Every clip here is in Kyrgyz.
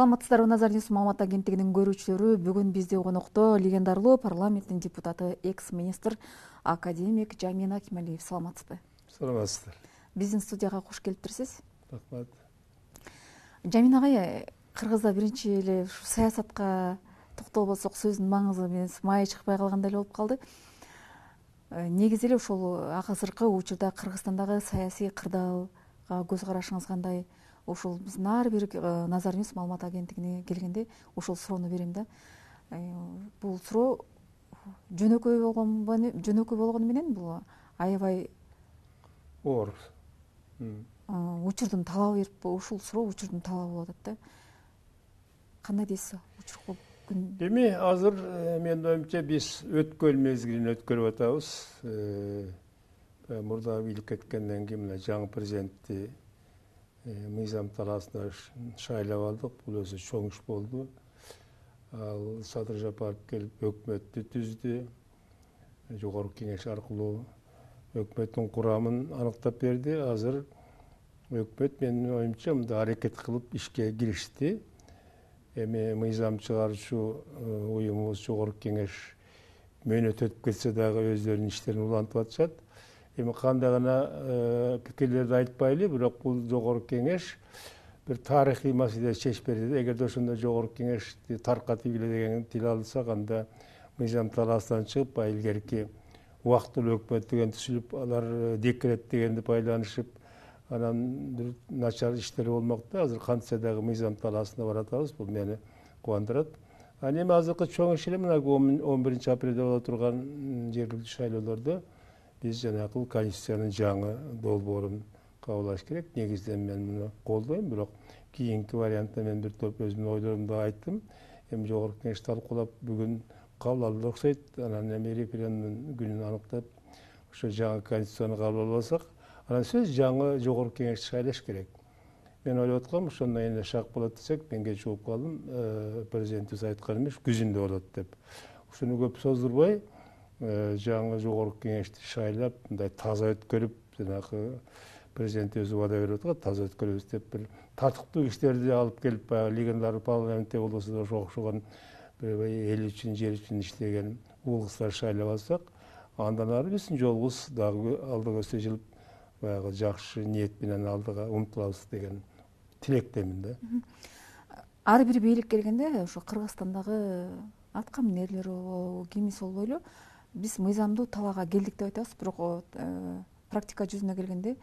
Саламатсыздарбы, Назар Ньюс маалымат агенттигинин көрүүчүлөрү. Бүгүн бизде конокто легендарлуу парламенттин депутаты, экс-министр академик Жамина Кемалиев. Саламатсызбы? Саламатсыздар. Биздин студияга куш келиптирсиз. Рахмат. Жамин агай, Кыргызда биринчи эле саясатка токтолбосок сөздүн маңызы эмес, майы чыкпай калгандай болуп калды. Негизи эле ошол азыркы учурда Кыргызстандагы саясий кырдаалга көз карашыңыз кандай? Ошол биздин ар бир Назар Ньюс маалымат агенттигине келгенде ошол суроону берем да. Бул суроо жөнөкөй болгону менен бул аябай оор. Учурдун талабы берип, ушул суроо учурдун талабы болуп атат да. Кандай дейсиз учурга күн? Эми азыр менин оюмча биз өткөн мезгилин өткөрүп атабыз. Мурда бийликке кеткенден кийин мына жаңы президентти мыйзам талаасына шайлап алдык. Бул өзү чоң иш болду. Ал Садыр Жапаров келип өкмөттү түздү. Жогорку кеңеш аркылуу өкмөттүн курамын аныктап берди. Азыр өкмөт менин оюмча мында аракет кылып ишке киришти. Эми мыйзам чыгаруучу уюмубуз жогорку кеңеш мөөнөт өтүп кетсе дагы өздөрүнүн иштерин улантып атышат. Эми кандай гана пикирлерди айтпайлы, бирок бул жогорку кеңеш бир тарыхый маселе чечип берди. Эгерде ошондо жогорку кеңешти таркатып эле деген тил алсак, анда мыйзам талаасынан чыгып, илгерки убактылуу өкмөт деген түзүлүп, алар декрет дегенди байланышып, анан бир начар иштери болмок да. Азыр кантсе дагы мыйзам талаасына баратабыз. Бул мени кубандырат. Эми азыркы чоң иш эле мына 11 апрелде боло турган жергиликтүү шайлоолордо биз жанагы конституциянын жаңы долбоорун кабылдаш керек. Негизден мен муну колдойм, бирок кийинки вариантта мен бир топ өзүмдүн ойлорумду айттым. Эми жогорку кеңеш талкуулап бүгүн кабыл алды окшойт. Анан эми референдум күнүн аныктап, ошо жаңы конституцияны кабыл албасак, анан сөз жаңы жогорку кеңешти шайлаш керек. Мен ойлоп аткам, ошондон кийин эле шак болот десек, мен кеч угуп калдым. Президентибиз айткан эмес, күзүндө болот деп. Ушуну көп создурбай, жаңы жогорку кеңешти шайлап, мындай таза өткөрүп, жанагы президент өзү убада берип атат, таза өткөрөбүз деп, бир тартыктуу кишилерди алып келип, баягы легендарлуу парламентте болбосо да ошого окшогон эл үчүн, жер үчүн иштеген улугуздар шайлап алсак, андан ары биздин жолубуз дагы алдыга сыжылып, баягы жакшы ниет менен алдыга умтулабыз деген тилектемин да. Ар бир бийлик келгенде ошо Кыргызстандагы атка минерлер болобу, кимиси болбойлу, биз мыйзамдуу талаага келдик деп айтабыз, бирок практика жүзүнө келгенде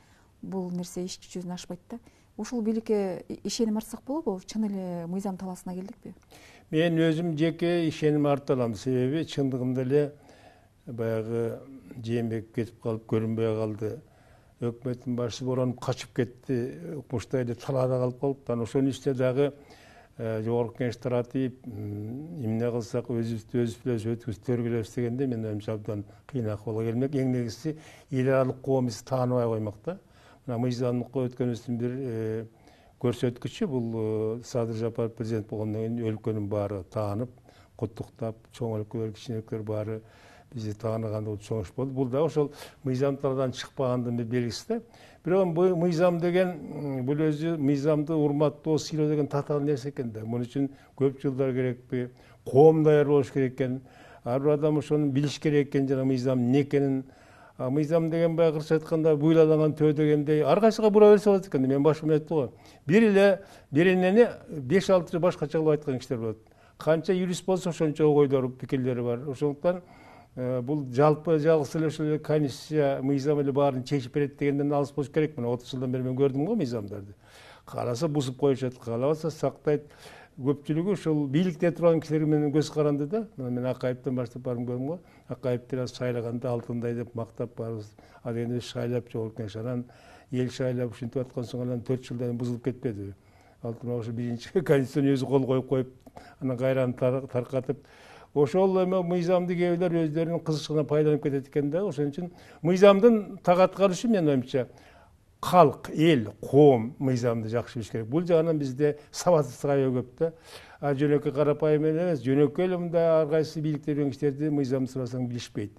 бул нерсе иш жүзүнө ашпайт да. Ушул бийликке ишеним артсак болобу? Чын эле мыйзам талаасына келдикпи? Мен өзүм жеке ишеним арта алам. Себеби чындыгында эле баягы жээнбеков кетип калып, көрүнбөй калды. Өкмөттүн башчысы боронуп качып кетти. Укмуштай эле талаада калып калып, анан ошонун үстүнө дагы жогорку кеңеш таратып, эмне кылсак өзүбүз өткөргүлөбүз дегенде мен оюмча абдан кыйын акыбалга келмек. Эң негизгиси эл аралык коом бизди тааныбай коймок да. Мына мыйзамдыкка өткөнүбүздүн бир көрсөткүчү бул Садыр Жапаров президент болгондон кийин өлкөнүн баары таанып, куттуктап, чоң өлкөлөр, кичине өлкөлөр баары бизди тааныганда бул чоң иш болду. Бул да ошол мыйзам талаадан чыкпагандын бир белгиси да. Бирок бул мыйзам деген, бул өзү мыйзамды урматтоо, сыйлоо деген татаал нерсе экен да. Муну үчүн көп жылдар керекпи? Коом даяр болуш керек экен. Ар бир адам ошону билиш керек экен, жана мыйзам эмне экенин. Мыйзам деген баягы кыргызча айтканда буйлаланган төө дегендей ар кайсыга бура берсе болот экен. Мен башкы айтты го. Бир энени 5-6 жыл башкача кылып айткан кишилер болот. Канча юрист болсо ошончо ойдору, пикирлери бар. Ошондуктан бул жалпы жалгыз эле ошол конституция, мыйзам эле баарын чечип берет дегенден алыс болуш керек. Мына 30 жылдан бери мен көрдүм го мыйзамдарды. Кааласа бузуп коюшат, каалабаса сактайт. Көпчүлүгү ошол бийликте турган кишилер менен көз каранды да. Мен Акаевден баштап барып көрдүм го. Акаевди шайлаганда алтындай деп мактап барыбыз. А дегенде шайлап жогорку кеңеш, анан эл шайлап ушинтип аткан соң анан 4 жылдан бузулуп кетпеди. Алтын ошо биринчи конституцияны өзү кол коюп, анан кайрадан таркатып, ошол эме мыйзамды кээ бирлер өздөрүнүн кызыкчылыгына пайдаланып кетет экен да. Ошон үчүн мыйзамдын тагатказы менин оюмча халк, эл, коом мыйзамды жакшы билиш керек. Бул жагынан бизде сабатсыздык аябай көп да. Жөнөкөй карапайым эмес, жөнөкөй эле мындай ар кайсы бийликте жүргөн кишилерди мыйзамды сурасаң билишпейт.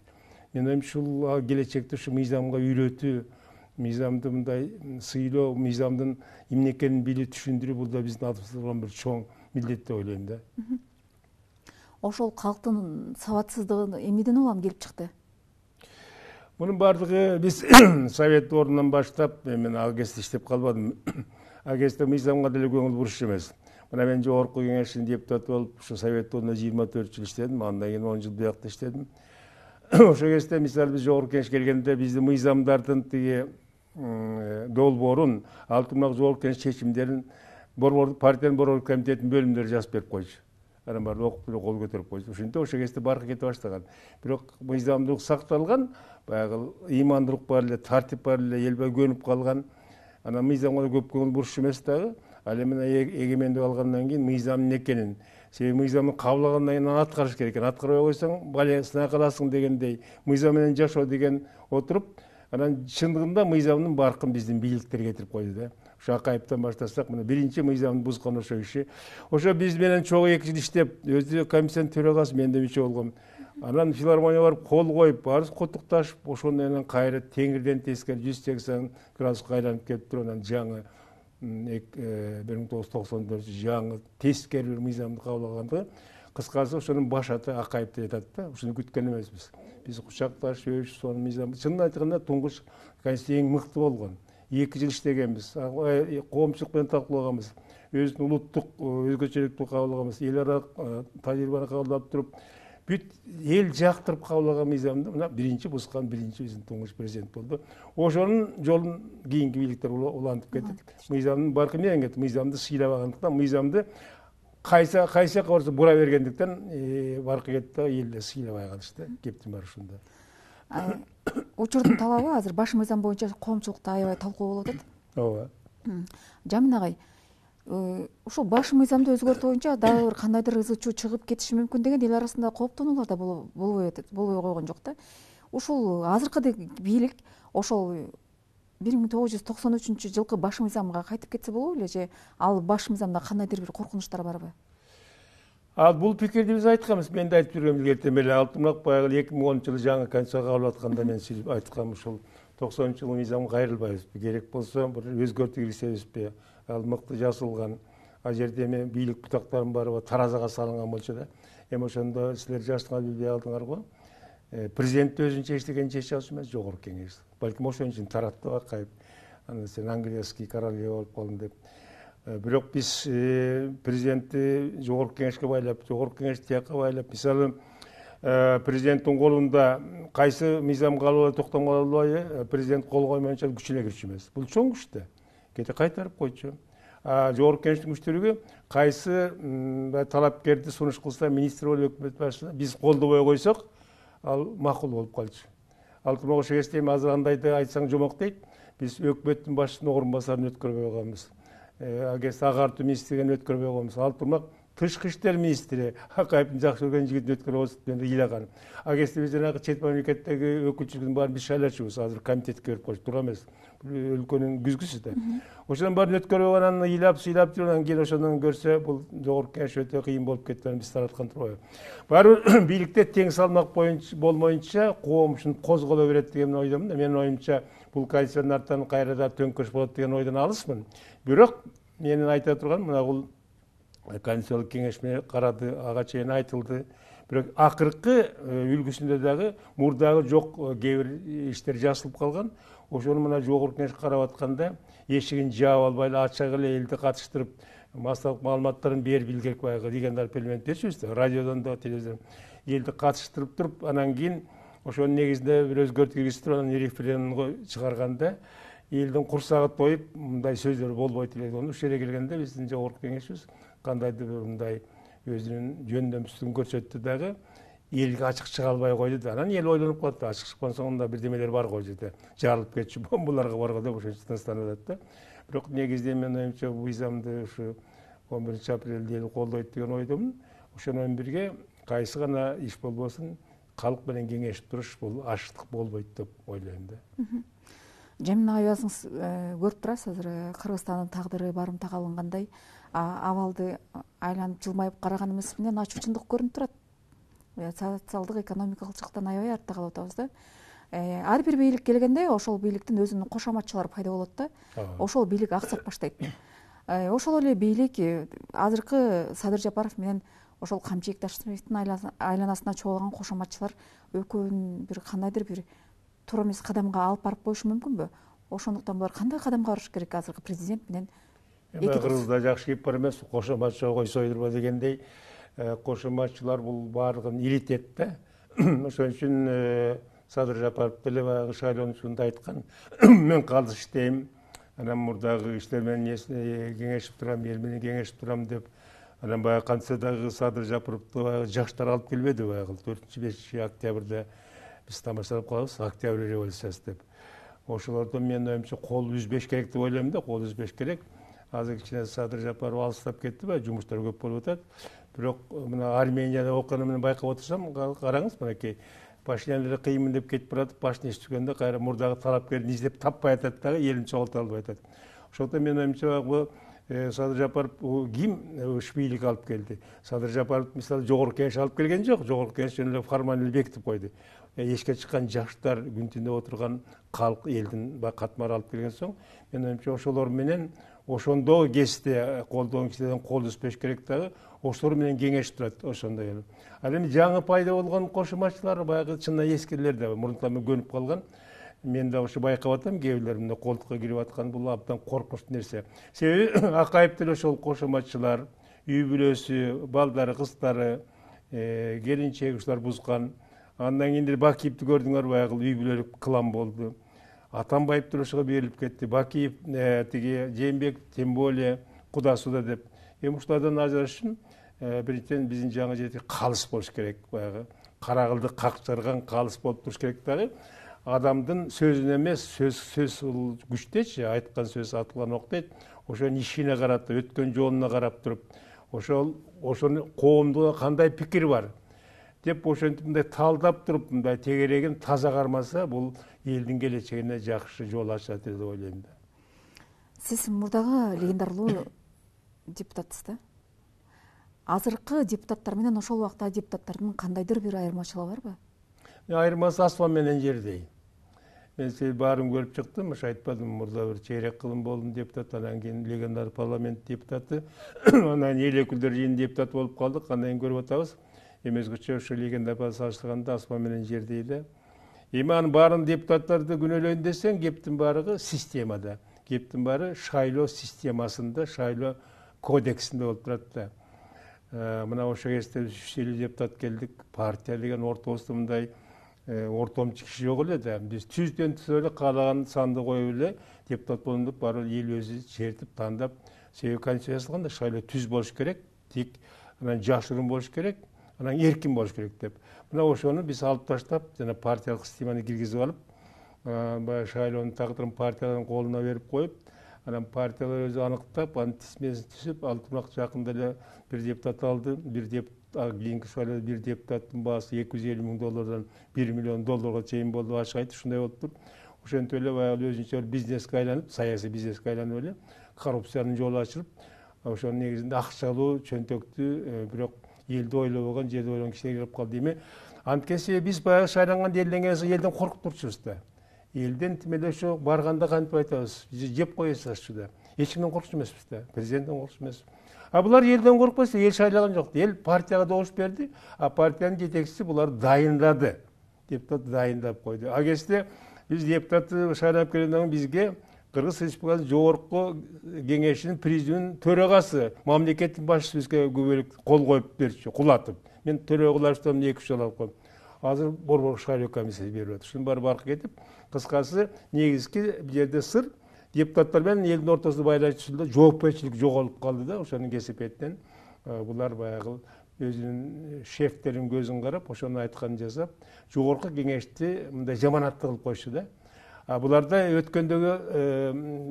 Мен оюмча ушул келечекте ушу мыйзамга үйрөтүү, мыйзамды мындай сыйлоо, мыйзамдын эмне экенин билип түшүндүрүү, бул да биздин алдыбызда турган бир чоң милдет деп ойлойм да. Ошол калктын сабатсыздыгы эмнеден улам келип чыкты? Мунун баардыгы биз совет ордунан баштап, мен ал кезде иштеп калбадым. Ал кезде мыйзамга деле көңүл буруш эмес. Мына мен жогорку кеңештин депутаты болуп, ушу совет ордунда 24 жыл иштедим, андан кийин 10 жыл биякта иштедим. Ошол кезде мисалы биз жогорку кеңеш келгенде биздин мыйзамдардын тиги долбоорун, алтымак жогорку кеңеш чечимдерин партиянын борбордук комитетинин бөлүмдөрү жазып берип койчу. Анан баары окуп эле кол көтөрүп койчу. Ошентип ошол кезде баркы кете баштаган. Бирок мыйзамдуулук сакталган, баягы ыймандуулук бар эле, тартип бар эле, эл көнүп калган. Анан мыйзамга да көп көңүл буруш эмес дагы. Ал эми эгемендик алгандан кийин мыйзам эмне экенин, себеби мыйзамды кабыл алгандан кийин аны аткарыш керек экен. Аткарбай койсоң балесине каласың дегендей, мыйзам менен жашоо деген отуруп, анан чындыгында мыйзамдын баркын биздин бийликтер кетирип койду да. Ошо Акаевден баштасак, мына биринчи мыйзамды бузган ошо киши. Ошо биз менен чогуу 2 жыл иштеп, өзү комиссиянын төрагасы, мен да мүчө болгом. Анан филармонияга барып кол коюп, баарыбыз куттукташып, ошондон кийин кайра теңирден тескери 180 градуска айланып келип туруп, анан жаңы 1994 жаңы тескери бир мыйзамды кабыл алганда, кыскасы ошонун баш аты Акаев деп атат да. Ошону күткөн эмеспиз. Биз кучакташып, өбүшүп, сонун мыйзамды чынын айтканда туңгуч конституция эң мыкты болгон. 2 жыл иштегенбиз, коомчулук менен талкуулаганбыз, өзүнүн улуттук өзгөчөлүктү кабыл алганбыз, эл ара тажрыйбаны кабылдап туруп, бүт эл жактырып кабыл алган мыйзамды мына биринчи бузган биздин туңгуч президент болду. Ошонун жолун кийинки бийликтер улантып кетип, мыйзамдын баркы эмнеден кетти? Мыйзамды сыйлабагандыктан, мыйзамды кайсы жака барса бура бергендиктен баркы кетти, элде сыйлабай калышты. Кептин баары ушунда. Учурдун талабы азыр баш мыйзам боюнча коомчулукта аябай талкуу болуп атат. Ооба. Жамин агай, ушул баш мыйзамды өзгөртүү боюнча дагы бир кандайдыр ызы чуу чыгып кетиши мүмкүн деген эл арасында кооптонуулар да болбой койгон жок да. Ушул азыркы бийлик ошол 1993 жылкы баш мыйзамга кайтып кетсе болобу эле же ал баш мыйзамда кандайдыр бир коркунучтар барбы? Ал бул пикирди биз айтканбыз, мен да айтып жүргөм илгертен эле. Алтымак баягы 2010 жылы жаңы конституция кабыл атканда мен сүйлөп айткам, ушул 90 жылы мыйзамга кайрылбайбызбы, керек болсо бир өзгөртүү киргизебизби? Ал мыкты жазылган. Ал жерде эми бийлик бутактарын баары таразага салынган болчу да. Эми ошондо силер жаштыңар билбей калдыңар го. Президент өзүнчө эчтеген чече алышы эмес, жогорку кеңеш. Балким ошон үчүн таратты Акаев. Анан сен английский королева болуп калдың деп. Бирок биз президентти жогорку кеңешке байлап, жогорку кеңешти тияка байлап, мисалы президенттин колунда кайсы мыйзам кабыл алып токтомго албай, президент кол коймоюнча күчүнө кирчү эмес. Бул чоң күч да. Кете кайтарып койчу. Жогорку кеңештин күчтөрүгө кайсы талапкерди сунуш кылса, министр болуп өкмөт башчысы биз колдобой койсок, ал макул болуп калчу. Алтымак ошол кезде эми азыр андайды айтсаң жомок дейт. Биз өкмөттүн башчысынын орун басарын өткөрбөй койгонбуз. Ал кезде агартуу министрлигин өткөрбөй койгонбуз. Алтымак тышкы иштер министри Акаевдин жакшы көргөн жигитин өткөрүп отуруп ыйлаган. Ал кезде биз жанагы чет мамлекеттеги өкүлчүлүктүн баарын биз шайлачубуз. Азыр комитетке берип койчу, туура эмес. Өлкөнүн күзгүсү да. Ошонун баарын өткөрүп анан ыйлап сыйлап жүрүп, анан кийин ошондон көрсө бул жогорку кеңеш өтө кыйын болуп кетти, биз тараткан турбайбы. Баары бийликте тең салмак болмоюнча коом ушинтип козголо берет деген ойдомун да. Менин оюмча бул коалициянын артынан кайрадан төңкөрүш болот деген ойдон алысмын. Бирок менин айта турганым мына бул Конституциялык кеңеш менен карады, ага чейин айтылды. Бирок акыркы үлгүсүндө дагы мурдагы жок кээ бир иштер жазылып калган. Ошону мына жогорку кеңеш карап атканда эшигин жаап албай эле ачык эле элди катыштырып, массалык маалыматтарын берип керек баягы региондалдык парламент берчүбүз да, радиодон да, телевизордон элди катыштырып туруп, анан кийин ошонун негизинде бир өзгөртүү киргизип туруп, анан референдумга чыгарганда элдин курсагы тоюп, мындай сөздөр болбойт эле деген. Ушул жерге келгенде биздин жогорку кеңешибиз кандайдыр бир мындай өзүнүн жөндөмсүздүгүн көрсөттү дагы, элге ачык чыга албай койду да. Анан эл ойлонуп калат, ачык чыккан соң мында бирдемелер бар го жерде, жарылып кетчү, бомбаларга бар го деп ошентип тынчтанып атат да. Бирок негизинен менин оюмча мыйзамды ушу 11 апрелде эл колдойт деген ойдомун. Ошону менен бирге кайсы гана иш болбосун калк менен кеңешип туруш бул аштык болбойт деп ойлойм да. Жамин агай, өзүңүз көрүп турасыз азыр Кыргызстандын тагдыры барымтага алынгандай, абалды айланып жылмайып караган эмес менен ачуучундук көрүнүп турат. Социалдык, экономикалык жактан аябай артта калып атабыз да. ар бир бийлик келгенде ошол бийликтин өзүнүн кошоматчылары пайда болот да. Ошол бийлик аксап баштайт. Ошол эле бийлик азыркы Садыр Жапаров менен ошол Камчы Бекташевдин айланасына чогулган кошоматчылар экөөнүн бир кандайдыр бир туура эмес кадамга алып барып коюшу мүмкүнбү? Ошондуктан булар кандай кадамга барыш керек азыркы президент менен? Кыргызда жакшы кеп бар эмес, кошоматчы кой сойдурба дегендей, кошоматчылар бул баардыгын илитет да. Ошон үчүн Садыр Жапаров деле баягы шайлоонучунда айткан, мен калыс иштейм, анан мурдагы иштер менен кеңешип турам, эл менен кеңешип турам деп. Анан баягы Конституциядагы Садыр Жапаровду баягы жаштар алып келбеди, баягы 4-5 октябрда биз тамашалап калабыз, октябрь революциясы деп. Ошолордон менин оюмча кол үзбеш керек деп ойлойм да, кол үзбеш керек. Азыр кичине Садыр Жапаров алыстап кетти ба, жумуштар көп болуп атат. Бирок мына Арменияда окуганы менен байкап отурсам, караңыз, мынакей Пашинян эле кыймын деп кетип баратып, башын эчтүгөндө кайра мурдагы талапкерин издеп таппай атат дагы, элин чогулта албай атат. Ошондон менин оюмча бул Садыр Жапаров ким ушу бийлик алып келди? Садыр Жапаров мисалы жогорку кеңеш алып келген жок, жогорку кеңеш жөн эле формально бекитип койду. Эшикке чыккан жаштар, күн түндө отурган калк, элдин катмары алып келген соң, менин оюмча ошолор менен ошондо кесте колдон кишилерден кол үзбеш керек дагы, ошолор менен кеңешип турат ошондой эле. Ал эми жаңы пайда болгон кошоматчылар баягы чынында эскилер да мурунтан көнүп калган. Мен да ошо байкап атам, кээ бирлер мына колдукка кирип аткан бул абдан коркунучтуу нерсе. Себеби Акаев деле ошол кошоматчылар, үй бүлөсү, балдары, кыздары, келинчеги ушулар бузган. Андан кийин деле Бакиевди көрдүңөр, баягы үй бүлөлүк клан болду. Атамбаев деле ошого берилип кетти. Бакиев тиги Жээнбеков тем более кудасуда деп. Эми ушулардан ажырашыш үчүн биринчиден биздин жаңы жерде калыс болуш керек, баягы каракылды какчырган калыс болуп туруш керек дагы. Адамдын сөзүнө эмес, сөз күчтечи, айткан сөз атылган октойт. Ошонун ишине карап, өткөн жолуна карап туруп, ошону коомдо кандай пикир бар деп ошентип мындай талдап туруп, мындай тегерегин таза кармаса, бул элдин келечегине жакшы жол ачат деп ойлойм да. Сиз мурдагы легендарлуу депутатсыз да? Азыркы депутаттар менен ошол убактагы депутаттардын кандайдыр бир айырмачылыгы барбы? Айырмасы асман менен жердей. Мен сиз баарын көрүп чыктым, ошо айтпадым, мурда бир чейрек кылым болдум депутат, анан кийин легендар парламент депутаты, анан эл өкүлдөр жыйынынын депутаты болуп калдык, андан кийин көрүп атабыз. Эми өзгөчө ошо легендар салыштырганда асман менен жердей да. Эми анын баарын депутаттарды күнөөлөйүн десең, кептин баары системада. Кептин баары шайлоо системасында, шайлоо кодексинде болуп турат да. Мына ошо кезде 350 депутат келдик, партия деген ортобузда мындай ортомчу киши жок эле да. Биз түздөн түз эле каалаган санды коюп эле депутат болом деп баары эл өзү чертип тандап, себеби конституция жазылганда шайлоо түз болуш керек, тик анан жашыруун болуш керек, анан эркин болуш керек деп. Мына ошону биз алып таштап, жана партиялык системаны киргизип алып, баягы шайлоонун тагдырын партиялардын колуна берип коюп, анан партиялар өзү аныктап, анын тизмесин түзүп, алтымак жакында эле бир депутат алды, кийинки шайлоодо бир депутаттын баасы $250,000 $1 миллион чейин болду, ачык айтып ушундай болуптур. Ошентип эле баягы өзүнчө бизнеске айланып, саясий бизнеске айланып эле коррупциянын жолу ачылып, ошонун негизинде акчалуу, чөнтөктүү, бирок элди ойлобогон, жерди ойлогон кишилер кирип калды. Эми анткени биз баягы шайланганда элден элден коркуп турчубуз да. Элден тимеле ошо барганда кантип айтабыз, жеп коесузчу да. Эч кимден коркчу эмеспиз да, президенттен коркчу эмеспиз. А булар элден коркпойсу, эл шайлаган жок. Эл партияга добуш берди, а партиянын жетекчиси булар дайындады. Депутат дайындап койду. А кезде биз депутатты шайлап келгенден кийин бизге Кыргыз Республикасынын жогорку кеңешинин президиумунун төрагасы, мамлекеттин башчысы бизге күбөлүк кол коюп берчү, кулатып. Мен төрөгө кулаштым, 2-3 жыл алып койдум. Азыр борбор шайлоо комиссиясы берип атат. Ушунун баары баркы кетип, кыскасы негизги бул жерде сыр депутаттар менен элдин ортосунда байланышчылыкта жоопкерчилик жоголуп калды да. Ошонун кесепетинен булар баягы өзүнүн шефтеринин көзүн карап, ошону айтканын жасап, жогорку кеңешти мындай жаманаттуу кылып койчу да. А буларда өткөндөгү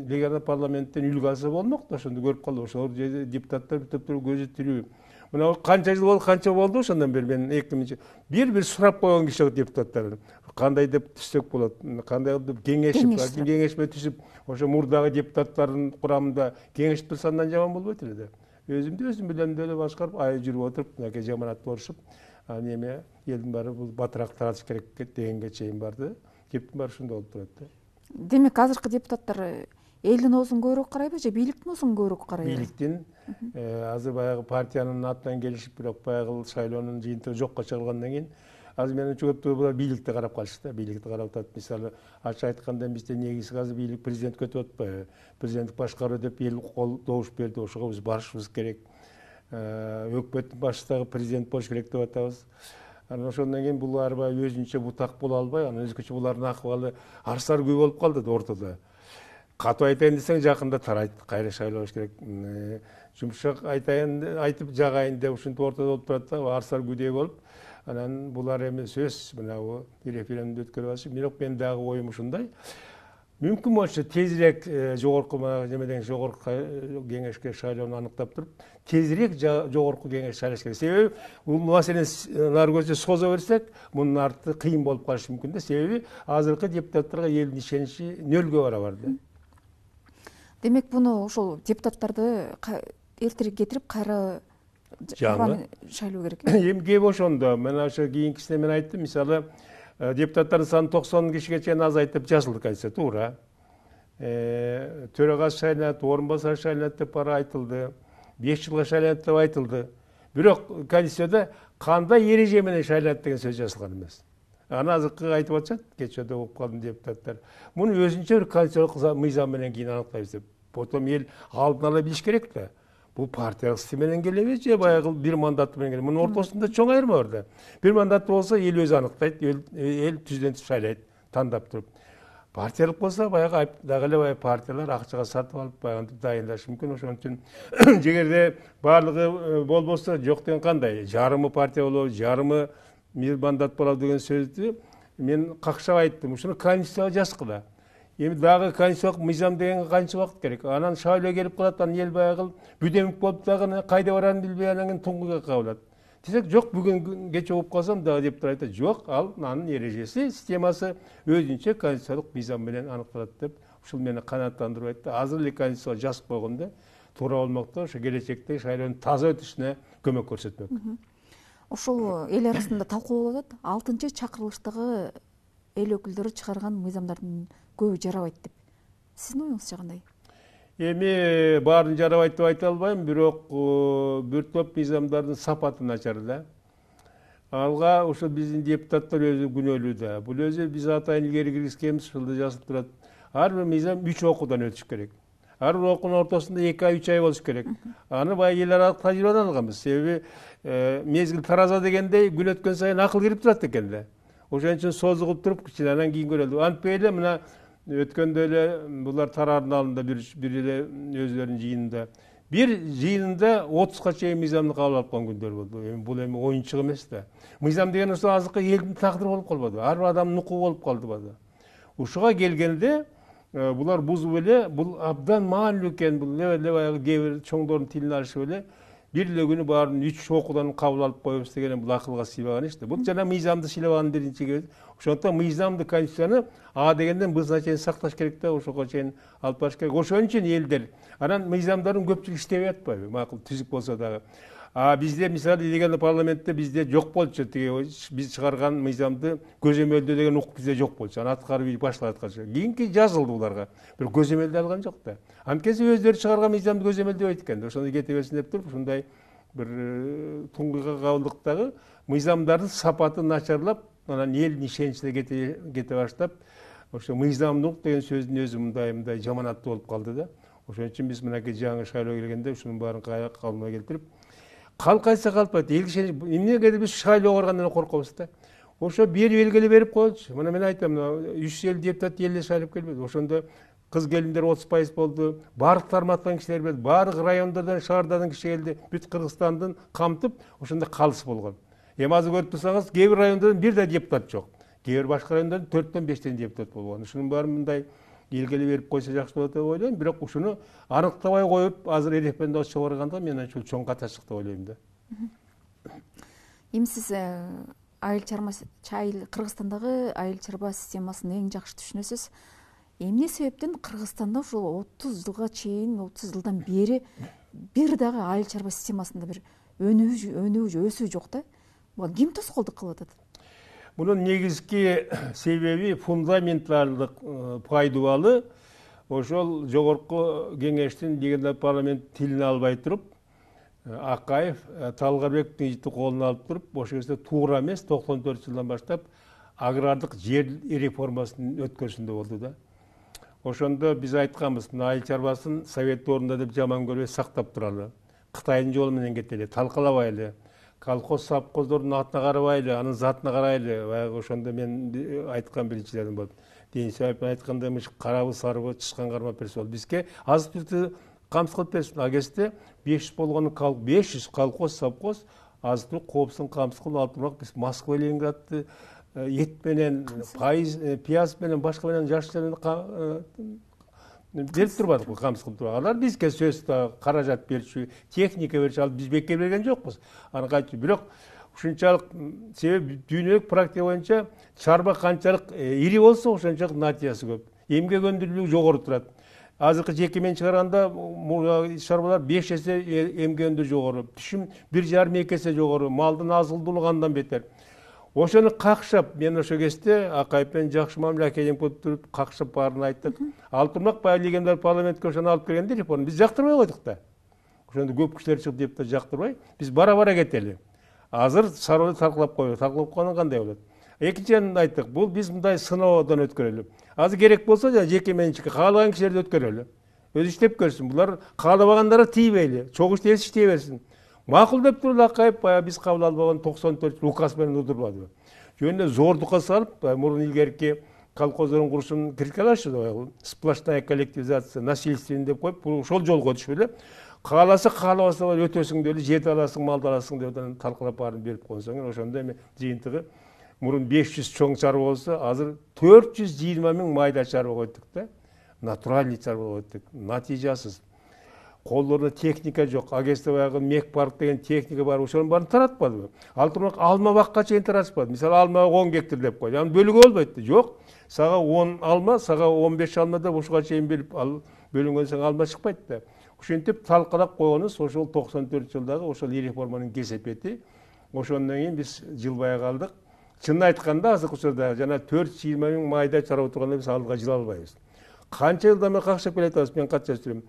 легендар парламенттен үлгү алса болмок да, ошондо көрүп калды. Ошол депутаттар бүтөп туруп көзү тирүү. Мына канча жыл болду, канча болду ошондон бери мен 2000 бир сурап койгон киши депутаттардан. Кандай деп түзсөк болот, кандай деп кеңешме түзүп, ошо мурдагы депутаттардын курамында кеңешип турса андан жаман болбойт эле да. Өзүм билемди эле башкарып, ай жүрүп отуруп, мынакей жаманат болушуп, неме элдин баары бул батыраак таратыш керек дегенге чейин барды. кептин баары ушундай болуп турат да. Демек азыркы депутаттар элдин оозун көбүрөөк карайбы же бийликтин оозун көбүрөөк карайбы? Бийликтин азыр баягы партиянын атынан келишип, бирок баягы шайлоонун жыйынтыгы жокко чыгарылгандан кийин азыр менимче көптөгө бийликти карап калышты да. Бийликти карап атат. Мисалы ачык айтканда бизде негизги азыр бийлик президентке өтүп атпайбы? Президенттик башкаруу деп эл кол добуш берди. Ошого биз барышыбыз керек. Өкмөттүн башчысы дагы президент болуш керек деп атабыз. Анан ошондон кийин бул арбай өзүнчө бутак боло албай, анан өзгөчө булардын акыбалы арсар күй болуп калды да ортодо. Катуу айтайын десең жакында тарайт, кайра шайлоош керек. Жумшак айтайын, айтып жагайын деп ушинтип ортодо болуп турат да, арсар күйдөй болуп. Анан булар эми сөз мына референдумду өткөрүп алышы. Бирок мен дагы оюм ушундай. Мүмкүн болсо тезирээк жогорку немеден жогорку кеңешке шайлоону аныктап туруп, тезирээк жогорку кеңеш шайлаш керек. Себеби бул маселени нары көзү созо берсек, мунун арты кыйын болуп калышы мүмкүн да. Себеби азыркы депутаттарга элдин ишеничи нөлгө барабар да. Демек буну ошол депутаттарды эртерээк кетирип кайра шайлоо керек. Эми кеп ошондо мен ошо кийинкисине мен айттым. Мисалы депутаттардын саны 90 кишиге чейин азайтып жазылды конституция, туура. Төрагасы шайланат, орун басары шайланат деп бара айтылды. 5 жылга шайланат деп айтылды. Бирок конституцияда кандай эреже менен шайланат деген сөз жазылган эмес. Аны азыркы айтып атышат, кечеде угуп калдым депутаттар. Муну өзүнчө бир конституциялык мыйзам менен кийин аныктайбыз деп. Потом эл алдын ала билиш керек да. Бул партиялык система менен келеби же баягы бир мандат менен келеби? Мунун ортосунда чоң айырма бар да. Бир мандат болсо эл өзү аныктайт, эл түздөн шайлайт, тандап туруп. Партиялык болсо баягы дагы эле баягы партиялар акчага сатып алып баягынтип дайындашы мүмкүн. Ошон үчүн жегерде баардыгы болбосо жок деген кандай? Жарымы партия болобу, жарымы бир мандат болобу деген сөздү мен какшап айттым. Ушуну конституцияга жазгыла. Эми дагы конституциялык мыйзам деген канча убакыт керек? Анан шайлоо келип калат, анан эл баягы бүдөмүк болуп дагы кайда барарын билбей анан туңгуга кабылат. Десек, жок, бүгүн кече угуп калсам дагы депутаттар айтат, жок, ал анын эрежеси, системасы өзүнчө конституциялык мыйзам менен аныкталат деп ушул мени канааттандырып айтты. Азыр эле конституцияга жазып койгондо туура болмок да, ошо келечекте шайлоонун таза өтүшүнө көмөк көрсөтмөк. Ошол эл арасында талкуу болуп атат. 6-чакырылыштагы эл өкүлдөрү чыгарган мыйзамдардын көбү жарабайт деп. Сиздин оюңузча кандай? Эми баарын жарабайт деп айта албайм, бирок бир топ мыйзамдардын сапаты начар да. Алга ошо биздин депутаттар өзү күнөөлүү да. Бул өзү биз атайын илгери киргизгенбиз, ушулда жазылып турат. Ар бир мыйзам 3 окуудан өтүш керек. Ар бир окуунун ортосунда 2 ай, 3 ай болуш керек. Аны баягы эл аралык тажрыйбадан алганбыз. Себеби мезгил тараза дегендей күн өткөн сайын акыл кирип турат экен да. Ошон үчүн созугуп туруп кичине анан кийин көрөлү. Антпей эле мына өткөндө эле булар Тарардын алдында бир эле өзлөрүнүн жыйынында. Бир жыйынында 30га чейин мыйзамды кабыл алып калган күндөр болду. Эми бул эми оюнчук эмес да. Мыйзам деген ошо азыркы элдин тагдыры болуп калбады. Ар бир адамдын укугу болуп калды. Ушуга келгенде булар бузуп эле, бул абдан маанилүү экен, бул эле баягы кээ бир чоңдордун тилин алышып эле бир эле күнү баарын 3 окуудан кабыл алып коебуз деген бул акылга сыйбаган иш да. Бул жана мыйзамды сыйлаган биринчи кебиз. Ошондуктан мыйзамды, конституцияны А дегенден Б чейин сакташ керек да, ошого чейин алып барыш керек. Ошон үчүн элдер анан мыйзамдардын көпчүлүгү иштебей атпайбы? Макул түзүк болсо дагы. Бизде мисалы дегенде парламентте бизде жок болчу, тиги биз чыгарган мыйзамды көзөмөлдөө деген укук бизде жок болчу. Аны аткарып үй башкалар аткарышы. Кийинки жазылды буларга. Бир көзөмөлдөө алган жок да. Анткени өздөрү чыгарган мыйзамды көзөмөлдөбөйт экен. Ошондо кете берсин деп туруп ушундай бир туңгуйга кабылдыктагы мыйзамдардын сапаты начарлап, анан элдин ишеничине кете баштап, ошо мыйзамдуулук деген сөздүн өзү мындай жаманаттуу болуп калды да. Ошон үчүн биз мынакей жаңы шайлоо келгенде ушунун баарын калыбына келтирип, калкайса калпайт, эл киши эмнеге биз шайлоого баргандан коркобуз да. Ошо бир белгиле берип коелучу. Мына мен айтам, 350 депутат эле шайлап келбеди. Ошондо кыз келиндер 30% болду. Бардык тармактан кишилер келди. Бардык райондордон, шаардардан киши келди. Бүт Кыргызстандын камтып, ошондо калыс болгон. Эми азыр көрүп турсаңыз, кээ бир райондордон бир да депутат жок. Кээ бир башка райондордон 4-төн 5тен депутат болгон. Ушунун баарын мындай белгиле берип койсо жакшы болот деп ойлойм. Бирок ушуну аныктабай коюп, азыр референдум чыгып барганда мен ушул чоң катачык деп ойлойм да. Эми сиз Кыргызстандагы айыл чарба системасын эң жакшы түшүнөсүз. Эмне себептен Кыргызстанда ушул 30 жылга чейин, 30 жылдан бери бир дагы айыл чарба системасында бир өнүү өсүү жок да? Буга ким тоскоолдук кылып атат? Bunun негизги себеби фундаменталдык пайдубалы ошол жогорку кеңештин дегенде парламент тилин албай туруп, Акаев Талгарбектин ити колуна алып туруп, ошол кезде туура эмес 94 жылдан баштап агрардык жер реформасын өткөрүшүндө болду да. Ошондо биз айтканбыз, айыл чарбасын совет орнунда деп жаман көрбөй сактап туралы. Кытайдын жолу менен кетели, талкалабайлы. Колхоз совхоздордун атына карабайлы, анын затына карайлы. Баягы ошондо мен айткан биринчилердин болуп. Дейинсип айтканда карабы, сарыбы, чычкан кармап берсе болду. Бизге азык түлүктү камсыз кылып берсин. А кезде 500 болгону 500 колхоз, совхоз азык түлүк коопсун камсыз кылып алып турмак. Биз Москва, Ленинградты ет менен, пияз менен, башка менен жаштарын берип турбадык, камсыз кылып турбадык. Алар бизге сөз каражат берчү, техника берчү, ал биз бекер берген жокпуз. Аны кайтып, бирок ушунчалык себеби дүйнөлүк практика боюнча чарба канчалык ири болсо, ошончалык натыйжасы көп. Эмгек өндүрүүлүгү жогору турат. Азыркы жеке менчик чыгарганда чарбалар 5 эсе эмгек өндүрүү жогору, түшүм 1,5-2 эсе жогору, малдын азылдуулугу андан бетер. Ошону какшап, мен ошол кезде Акаев менен жакшы мамиле акейин болуп туруп, какшап баарын айттык. Алып турмак баягы легендар парламентке ошону алып келгенде реформа. Биз жактырбай койдук да. Ошондо көп кишилер чыгып деп да жактырбай, биз бара-бара кетели. Азыр шаруаны талкалап койгон. Талкалап койгондон кандай болот? Экинчиден айттык, бул биз мындай сыноодон өткөрөлү. Азыр керек болсо жеке менчикке каалаган кишилерди өткөрөлү. Өзү иштеп көрсүн. Булар кааламагандары тийбейли. Чогуу иштесе иштей берсин. Макул деп турду Акаев, биз кабыл албаган 94 указ менен удурбады. Жөнүндө зордукка салып, мурун илгерки колхоздордун курушун критикалашты, сплошная коллективизация, насильственный деп коюп, ошол жолго түшүп эле кааласа каалабаса өтөсүң деп эле, жет аласың, малды аласың деп талкалап баарын берип койсоң, ошондо эми жыйынтыгы мурун 500 чоң чарба болсо, азыр 420 000 майда чарба койдук да. Натуральный чарба койдук. Натыйжасыз. Колдорунда техника жок. А кезде баягы мек парк деген техника бар. Ошонун баарын таратпадыбы? Ал турмак алма бакка чейин таратпады. Мисалы алма 10 гектар деп койду. Аны бөлүгө болбойт. Жок. Сага 10 алма, сага 15 алма деп ошого чейин берип, ал бөлүнгөн соң алма чыкпайт да. Ошентип талкалап койгонубуз ошол 94 жылдагы ошол реформанын кесепети. Ошондон кийин биз жылбай калдык. Чынын айтканда азыркы учурда жана 420 000 майда чарба турганда биз алдыга жыла албайбыз. Канча жылдан бери какшап келатабыз, мен кат жазып жүрөм.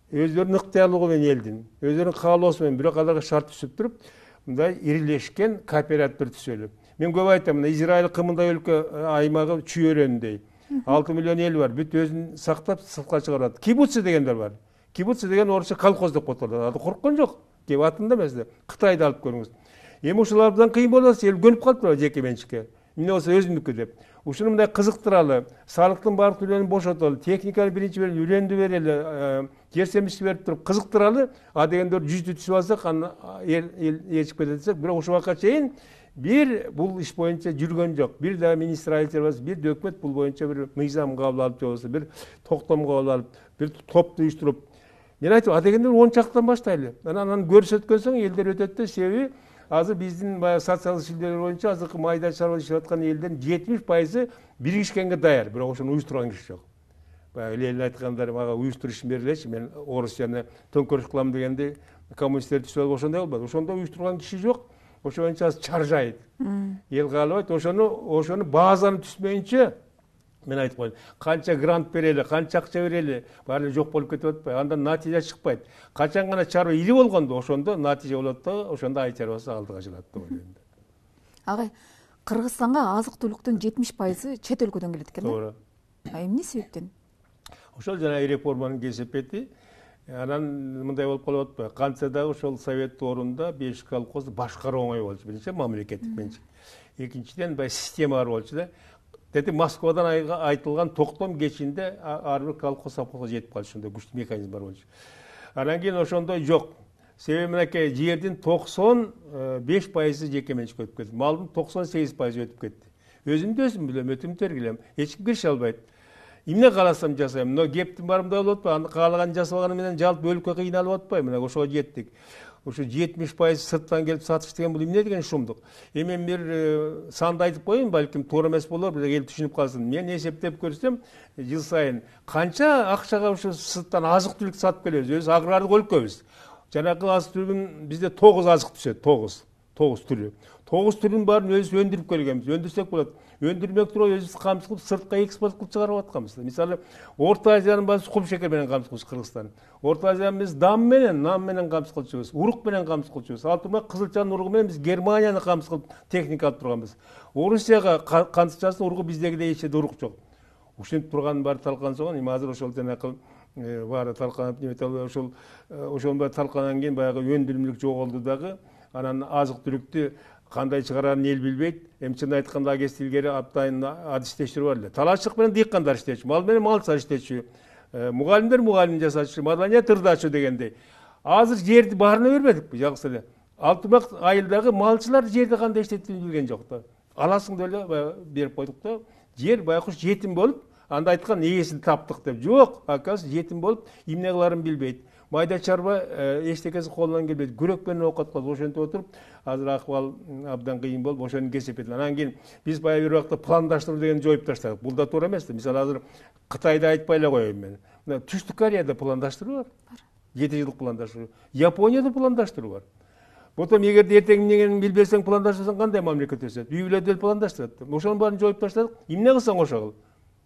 Өздөрүнүн ыктыярлыгы менен элдин, өздөрүнүн каалоосу менен, бирок аларга шарт түзүп туруп, мындай ирилешкен кооперативдер түзөлү. Мен көп айтам, мына Израиль кымындай өлкө аймагы чүйөрөндөй. 6 миллион эл бар, бүт өзүн сактап сыртка чыгарат. Кибуцы дегендер бар. Кибуцы деген орусча колхоз деп коет. Аны корккон жок. Кеп атында эмес да. Кытайды алып көрүңүз. Эми ушулардан кыйын болот, эл көнүп калыптыр жеке менчикке. Эмне болсо өзүнүкү деп. Ушуну мындай кызыктыралы, салыктын баардык төлөнүн бошотолу, техниканы биринчи берип, үйлөндү берели, жер семичти берип туруп кызыктыралы, а дегендер жүздү түзүп алсак, аны эл ээрчип кетет десек, бирок ушул убакка чейин бир бул иш боюнча жүргөн жок. Бир да министр айыл чарбасы, бир да өкмөт бул боюнча бир мыйзам кабыл алып, же болбосо бир токтом кабыл алып, бир топ уюштуруп. Мен айтам, а дегендер 10 чактан баштайлы. Анан көрсөткөн соң элдер өтөт да, себеби азыр биздин социалдык шилдер боюнча азыркы майда чарба ишеп аткан элдердин 70% биригишкенге даяр, бирок ошону уюштурган киши жок. Баягы Ленин айткандар, мага уюштуруш ишин бергилечи, мен орус жана төңкөрүш кылам дегенде коммунисттер түшүп алып ошондой болбоду. Ошондо уюштурган киши жок. Ошо боюнча азыр чаржайт. Эл каалабайт, ошону базаны түзмөйүнчө мен айтып коеюн, канча грант берели, канча акча берели, баары жок болуп кетип атпайбы? Андан натыйжа чыкпайт. Качан гана чарба ири болгондо ошондо натыйжа болот да, ошондо айыл чарбасы алдыга жылат деп ойлойм. Агай, Кыргызстанга азык-түлүктүн 70% чет өлкөдөн келет экен. Туура. Эмне себептен? Ошол жана реформанын кесепети. Анан мындай болуп калып атпайбы? Кантса дагы ошол совет орунда 5 колхозду башкаруу оңой болчу. Биринчи мамлекеттик менчик. Экинчиден баягы система бар болчу да. Деди Москвадан айтылган токтом кечинде ар бир колхоз совхозго жетип калчу, ошондой күчтүү механизм бар болчу. Анан кийин ошондой жок. Себеби мынакей жердин 95% жеке менчикке өтүп кетти. Малдын 98% өтүп кетти. Өзүмдү өзүм билем, өтүмдү тергилем. Эч ким киреше албайт. Эмне кааласам жасайм. Мына кептин барымда болуп атпайбы? Аны каалаган жасабаганы менен жалпы өлкө кыйналып атпайбы? Мына ошого жеттик. Ушу 70% сырттан келип сатыш деген бул эмне деген шумдук. Эми мен бир санды айтып коеюн, балким туура эмес болор, бирок эл түшүнүп калсын. Мен эсептеп көрсөм, жыл сайын канча акчага ушу сырттан азык-түлүк сатып келебиз. Өзү агрардык өлкөбүз. Жанагы азык-түлүгүн бизде 9 азык түшөт, 9. 9 түрү. 9 түрүнүн баарын өзүбүз өндүрүп келгенбиз. Өндүрсек болот. Өндүрмек туруп өзүбүз камсыз кылып сыртка экспорт кылып чыгарып атканбыз. Мисалы, Орто Азиянын баасы кум шекер менен камсыз кылчу Кыргызстан. Орто Азияны биз нам менен камсыз кылчубуз, урук менен камсыз кылчубуз. Ал турмак кызылчанын уругу менен биз Германияны камсыз кылып техника алып турганбыз. Орусияга кантчасын уругу биздегидей эч жерде урук жок. Ушинтип турганын баары талкаланса, эми азыр ошол жанакы баары талкаланып немете ошонун баары талкалангандан кийин баягы өндүрүмдүүлүк жоголду дагы. Анан азык түлүктү кандай чыгарарын эл билбейт. Эми чын айтканда агес илгери аптайын адистештер бар эле. Талашчылык менен дыйкандар иштечү, мал менен малчылар иштечү, мугалимдер мугалим жасачу, маданият ырдачу дегендей. Азыр жерди баарына бербедикпи, жалгыз эле. Алтымак айылдагы малчылар жерди кандай иштетип билген жок да. Аласың деп эле берип койдук да. Жер байкуш жетим болуп, анда айткан ээсин таптык деп. Жок, акасы жетим болуп, эмне кыларын билбейт. Майда чарба эчтекеси колунан келбейт. Күрөк менен оокат кылат. Ошентип отуруп, азыр акыбал абдан кыйын болуп, ошону кесип этти. Анан кийин биз баягы бир убакта пландаштыруу дегенди жоюп таштадык. Бул да туура эмес да. Мисалы азыр Кытайды айтпай эле коеюн мен. Мына Түштүк Кореяда пландаштыруу бар. 7 жылдык пландаштыруу. Японияда пландаштыруу бар. Потом эгерде эртең эмнени билбесең, пландаштырсаң кандай мамлекет өсөт? Үй бүлө делип пландаштырат. Ошонун баарын жоюп таштадык. Эмне кылсаң ошо кыл.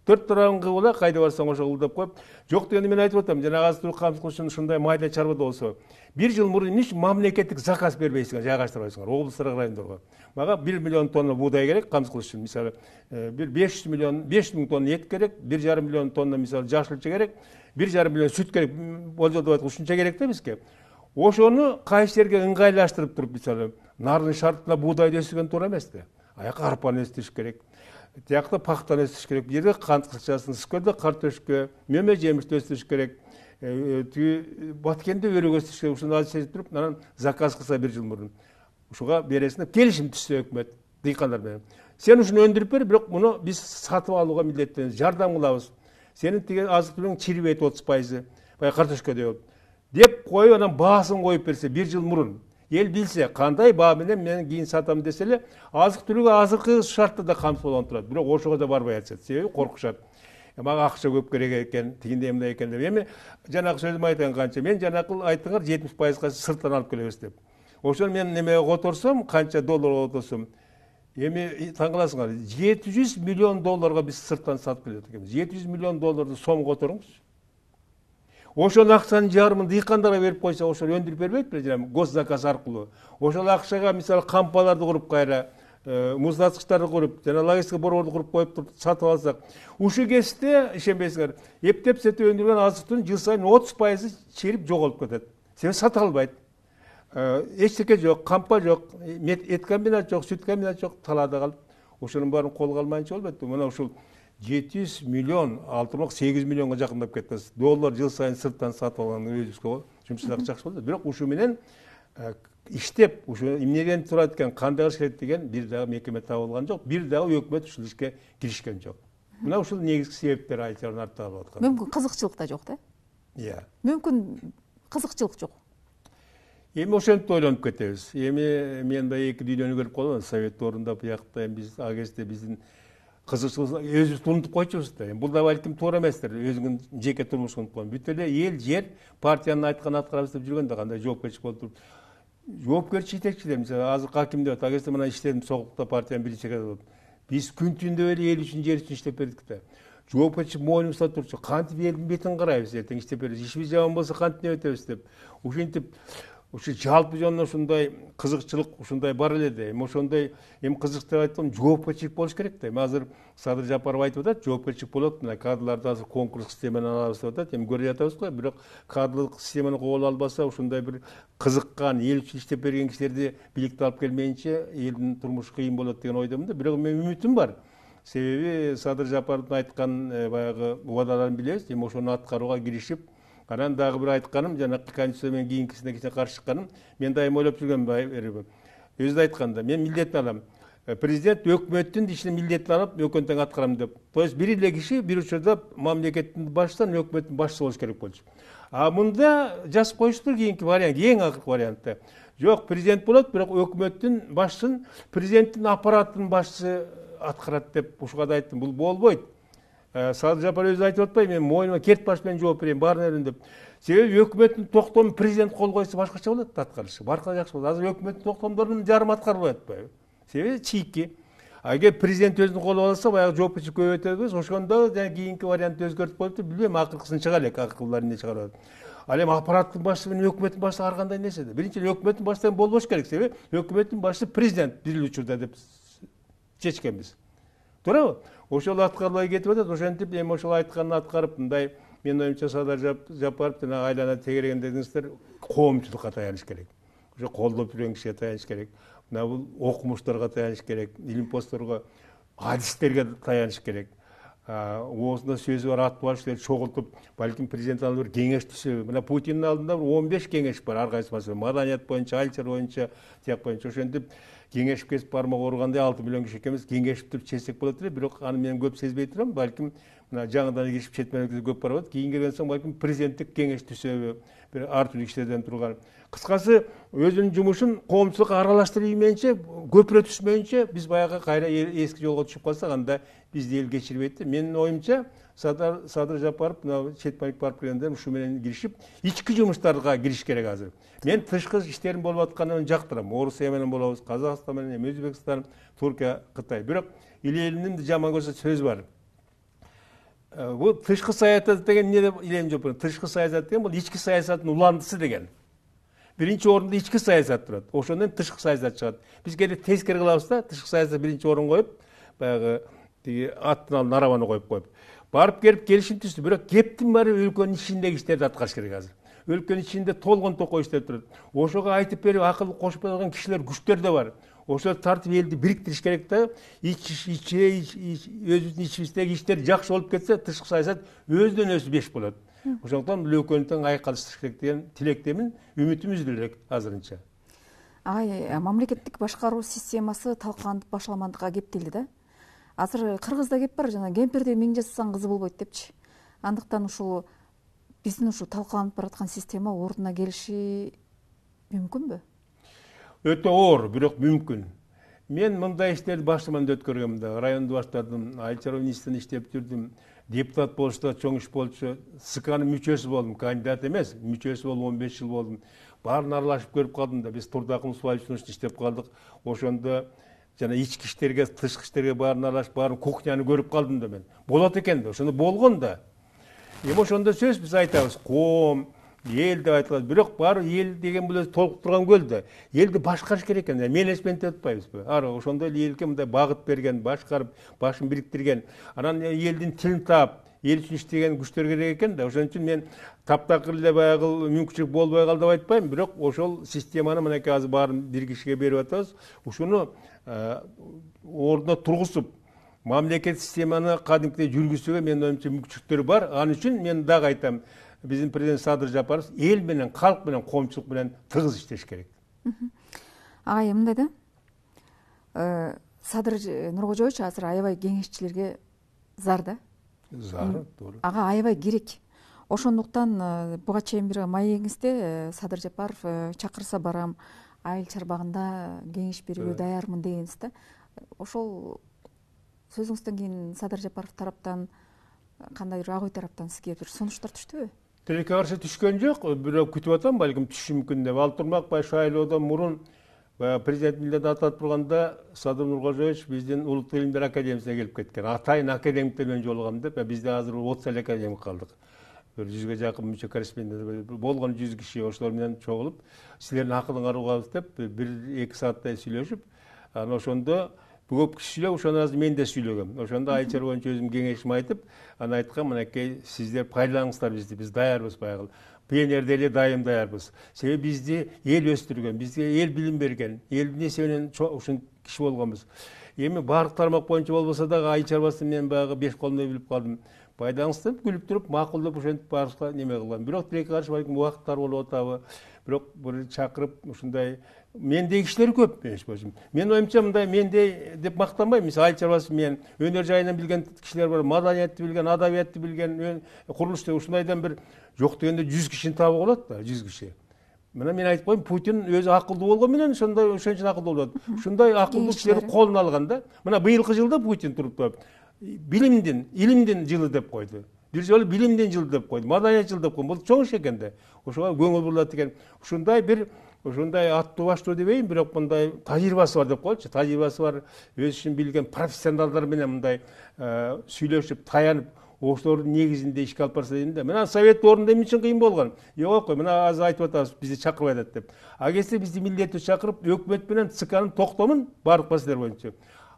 4 тарабын кыла, кайда барсаң ошо кыл деп коюп. Жок дегенде мен айтып атам, жанагы азыр камсыз кылышын ушундай майда чарбада болсо, 1 жыл мурун эмне үчүн мамлекеттик заказ бербейсиңер, жайгаштырбайсыңар облустарга, райондорго. Мага 1 миллион тонна буудай керек камсыз кылыш үчүн. Мисалы, бир 500 миң тонна эт керек, 1,5 миллион тонна мисалы жашылча керек, 1,5 миллион сүт керек, болжолдоп айтканда ушунча керек да бизге. Ошону кайсы жерге ыңгайлаштырып туруп, мисалы, нардын шартына буудайды өсүргөн туура эмес да. Аяка арпаны өстүрүш керек. Тиякта пахтаны өстүрүш керек. Бир жерде кант кызчасын, скөлдө картөшкө, мөмө жемишти өстүрүш керек. Баткенде өрүк өстүрүш керек. Ушуну азыр туруп, анан заказ кылса 1 жыл мурун. Ушуга бересине келишим түзсө өкмөт дыйкандар менен. Сен ушуну өндүрүп бер, бирок муну биз сатып алууга милдеттенебиз, жардам кылабыз. Сенин тиги азык түлүгүң чирибейт 30%, баягы картөшкөдөй болуп. Деп коюп, анан баасын коюп берсе 1 жыл мурун. Эл билсе, кандай баа менен мен кийин сатам десе эле, азык түлүгү азыркы шартта да камсыз болгон турат. Бирок ошого да барбай атышат. Себеби коркушат. Мага акча көп керек экен, тигиндей эмне экен деп. Эми жанагы сөзүм айтқан канча, мен жанакы айттыңар 70%га сырттан алып келебиз деп. Ошону мен немеге которсом, канча долларга которсом, эми таң каласыңар, 700 миллион долларга биз сырттан сатып келет экенбиз. 700 миллион долларды сом которуңуз. Ошол акчанын жарымын дыйкандарга берип койсо, ошол өндүрүп бербейт беле, жана госзаказ аркылуу. Ошол акчага мисалы кампаларды куруп кайра, муздаткычтарды куруп, жана логистика борборду куруп коюп туруп сатып алсак, ушул кесипте ишенбейсиңер, эптеп сетип өндүргөн азыктын жыл сайын 30% чирип жоголуп кетет. Себеби сата албайт. Эчтеке жок, кампа жок, эт комбинат жок, сүт комбинат жок, талаада калып. Ошонун баарын колго алмайынча болбойт. Мына ушул 700 миллион, алтырмак 8 миллионго жакындап кетти. Доллар жыл сайын сырттан сатып алган өзүбүзгө жумшак жакшы болду. Бирок ушу менен иштеп, ушу эмнеден турат экен, кандай кылыш керек деген бир дагы мекеме табылган жок, бир дагы өкмөт ушул ишке киришкен жок. Мына ушул негизги себептер айтарын артта алып аткан. Мүмкүн кызыкчылык да жок да? Иә. Мүмкүн кызыкчылык жок. Эми ошентип ойлонуп кетебиз. Эми мен да эки дүйнөнү көрүп калдым, совет орунда буякта биз агесте биздин кызыкчылыгыбызды өзүбүз унутуп койчубуз да. Бул да балким туура эместир. Өзүңүн жеке турмушун унутуп койгон. Бүт эле эл, жер, партиянын айтканын аткарабыз деп жүргөндө кандай жоопкерчилик болуп туруп. Жоопкерчи жетекчилер, мисалы азыр Аким деп атат, агесте мына иштедим Согуктта партиянын биринчи секретары болуп. Биз күн түндө эле эл үчүн, жер үчүн иштеп бердик да. Жоопкерчилик моюнубузда турчу. Кантип элдин бетин карайбыз, эртең иштеп беребиз. Ишибиз жаман болсо кантип өтөбүз деп. Ушинтип ушу жалпы жөнүнөн ушундай кызыкчылык ушундай бар эле да. Эми ошондой кызык деп айткам, жоопкерчилик болуш керек да. Эми азыр Садыр Жапаров айтып атат, жоопкерчилик болот, мына кадрларды азыр конкурс системадан алабыз деп атат. Эми көрүп жатабыз го, бирок кадрлык системаны кобула албаса, ушундай бир кызыккан, эл үчүн иштеп берген кишилерди бийликке алып келмейинче элдин турмушу кыйын болот деген ойдомун да. Бирок мен үмүтүм бар. Себеби Садыр Жапаровдун айткан баягы убадаларын билебиз. Эми ошону аткарууга киришип, анан дагы бир айтканым, жанакы конституция менен кийинкисине кичине каршы чыкканым, мен дайым ойлоп жүргөм, өзү айтканда, мен милдетин алам. Президент өкмөттүн ишин милдетин алып, өкөн тең аткарам деп. То есть бир эле киши бир учурда мамлекеттин башчысынан өкмөттүн башчысы болуш керек болчу. А мында жазып коюштур кийинки вариант, эң акыркы вариантта. Жок, президент болот, бирок өкмөттүн башчысын президенттин аппараттын башчысы аткарат деп ушуга да айттым. Бул болбойт. Садыр Жапар өзү айтып атпайбы, мен мойнума керт баш менен жооп берейин баарын элин деп. Себеби өкмөттүн токтому президент кол койсо башкача болот аткарышы. Барка жакшы болот. Азыр өкмөттүн токтомдорунун жарым аткарылбай атпайбы? Себеби чийки. Эгер президент өзүнүн колуна алса, баягы жоопкерчилик көбөйтөбүз. Ошондо кийинки вариантты өзгөртүп коюп, билбейм, акылкысын чыга элек, акылдары эмне чыгарат. Ал эми аппараттын башчысы менен өкмөттүн башчысы ар кандай нерсе. Биринчиден өкмөттүн башчысы болбош керек, себеби өкмөттүн башчысы президент бир учурда деп чечкенбиз. Туурабы? Ошол аткарылбай кетип атат. Ошентип эми ошол айтканын аткарып, мындай менин оюмча Садыр Жапаров жана айлана тегереген дегеңиздер коомчулукка таяныш керек. Ошо колдоп жүргөн кишиге таяныш керек. Мына бул окумуштарга таяныш керек, илимпоздорго, адистерге таяныш керек. Оозунда сөзү бар ат башчыларды чогултуп, балким президент алдында бир кеңеш түзөбү. Мына Путиндин алдында 15 кеңеш бар, ар кайсы маселе, маданият боюнча, алчар боюнча, тияк боюнча. Ошентип кеңешип кесип бармак ургандай 6 миллион киши экенбиз, кеңешип туруп чечсек болот эле. Бирок аны мен көп сезбей турам. Балким мына жаңыдан кишип чет мемлекетке көп барып атат. Кийин келген соң балким президенттик кеңеш түзөбү, бир ар түрдүү кишилерден турган. Кыскасы, өзүнүн жумушун коомчулукка аралаштырып иймейинче, көпүрө түшмөйүнчө биз баягы кайра эски жолго түшүп калсак, анда бизди эл кечирбейт. Менин оюмча, Садыр Жапаров мына чет мемлекетке барып келгенде ушу менен киришип, ички жумуштарга кириш керек азыр. Мен тышкы иштердин болуп атканын жактырам. Орусия менен болобуз, Казакстан менен, Өзбекстан, Туркия, Кытай. Бирок илелинин жаман көрсө сөз бар. Бул тышкы саясат деген эмне деп илем жок. Тышкы саясат деген бул ички саясаттын уландысы деген. Биринчи орунда ички саясат турат. Ошондон тышкы саясат чыгат. Биз келип тескери кылабыз да, тышкы саясат биринчи орун коюп, баягы аттын алдына арабаны коюп. Барып келип келишим түздү. Бирок кептин баары өлкөнүн ичиндеги иштерди аткарыш керек азыр. Өлкөнүн ичинде толгон токой иштеп турат. Ошого айтып берип акыл кошуп берген кишилер, күчтөр да бар. Ошол тартып элди бириктириш керек да. Өзүбүздүн ичибиздеги иштер жакшы болуп кетсе, тышкы саясат өзүнөн өзү беш болот. Ошондон бул өлкөнү тең айкалыштырыш керек деген тилектемин, үмүтүм үзүлүрөк азырынча. Мамлекеттик башкаруу системасы талкууланып башаламандыкка кептелди да. Азыр Кыргызда кеп бар, жана кемпирди миң жасасаң кызы болбойт депчи. Андыктан ушул биздин ушу талкууланып бараткан система ордуна келиши мүмкүнбү? Өтө оор, бирок мүмкүн. Мен мындай иштерди баштаман өткөргөм да, районду баштадым, айыл чарба министринде иштеп жүрдүм, депутат болушта чоң иш болчу, СКнын мүчөсү болдум, кандидат эмес, мүчөсү болуп 15 жыл болдум. Баарын аралашып көрүп калдым да, биз Турдакым Субайловичтин иштеп калдык. Ошондо жана ички иштерге, тышкы иштерге баарын аралашып, баарын кухняны көрүп калдым да мен. Болот экен да, ошондо болгон да. Эми ошондо сөз биз айтабыз, коом, эл деп айтылат. Бирок баары эл деген бул өзү толкуп турган көл да. Элди башкарыш керек экен. Менеджмент деп атпайбызбы? Ошондой элге мындай багыт берген, башкарып, башын бириктирген, анан элдин тилин таап, эл үчүн иштеген күчтөр керек экен да. Ошон үчүн мен таптакыр эле баягы мүмкүнчүлүк болбой калды деп айтпайм, бирок ошол системаны мынакей азыр баарын бир кишиге берип атабыз. Ушуну ордуна тургузуп, мамлекет системаны кадимкидей жүргүзүүгө менин оюмча мүмкүнчүлүктөр бар. Ал үчүн мен дагы айтам, биздин президент Садыр Жапаров эл менен, калк менен, коомчулук менен тыгыз иштеш керек. Мындай да. Садыр Нуркожоевич азыр аябай кеңешчилерге зар да. Зар, туура. Ага аябай керек. Ошондуктан буга чейин бир маегиңизде Садыр Жапаров чакырса барам, айыл чарбагында кеңеш берүүгө даярмын дегенсиз да. Ошол сөзүңүздөн кийин Садыр Жапаров тараптан кандайдыр ак үй тараптан сизге бир сунуштар түштүбү? Тилекке каршы түшкөн жок, бирок күтүп атам, балким түшүшү мүмкүн деп. Ал турмак бай шайлоодон мурун президент милдет аталып турганда Садыр Нуркожоевич биздин Улуттук илимдер академиясына келип кеткен. Атайын академиктер менен жолугам деп, бизде азыр 30 эле академик калдык. Бир 100ге жакын мүчө корреспондент болгон 100 киши ошолор менен чогулуп, силердин акылыңар угабыз деп 1-2 сааттай сүйлөшүп, анан ошондо көп киши сүйлөп, ошондон азыр мен да сүйлөгөм. Ошондо айыл чарба боюнча өзүм кеңешим айтып, анан айткам, мынакей сиздер пайдаланыңыздар бизди, биз даярбыз баягы. Пионерде эле дайым даярбыз. Себеби бизди эл өстүргөн, бизге эл билим берген, элдин эсебинен ушун киши болгонбуз. Эми баардык тармак боюнча болбосо дагы айыл чарбасын мен баягы беш колумдай билип калдым. Пайдаңызды деп күлүп туруп, макулдап ошентип баарыбызга неме кылган. Бирок тилекке каршы балким убакыттар болуп атабы. Бирок бир чакырып ушундай мендей кишилер көп болчу. Мен оюмча мындай мендей деп мактанбайм. Мисалы айыл чарбасы мен өнөр жайынан билген кишилер бар, маданиятты билген, адабиятты билген, курулушта ушундайдан бир жок дегенде 100 кишини табууга болот да, 100 киши. Мына мен айтып коеюн, Путин өзү акылдуу болгон менен ошондой акылдуу болот. Ушундай акылдуу кишилерди колуна алган да. Мына быйылкы жылда Путин туруп bilimdin, ilimdin жылы деп койду. Бир жолу билимдин жылы деп койду, маданият жылы деп койду. Бул чоң иш экен да. Ошого көңүл бурулат экен. Ушундай аттуу баштуу дебейм, бирок мындай тажрыйбасы бар деп коелучу. Тажрыйбасы бар, өз ишин билген профессионалдар менен мындай сүйлөшүп, таянып, ошолордун негизинде ишке алып барса дейм да. Мына совет орунда эмне үчүн кыйын болгон? Жок кой, мына азыр айтып атабыз, бизди чакырбай атат деп. А келсе бизди милдеттүү чакырып, өкмөт менен ЦКнын токтомун бардык маселелер боюнча.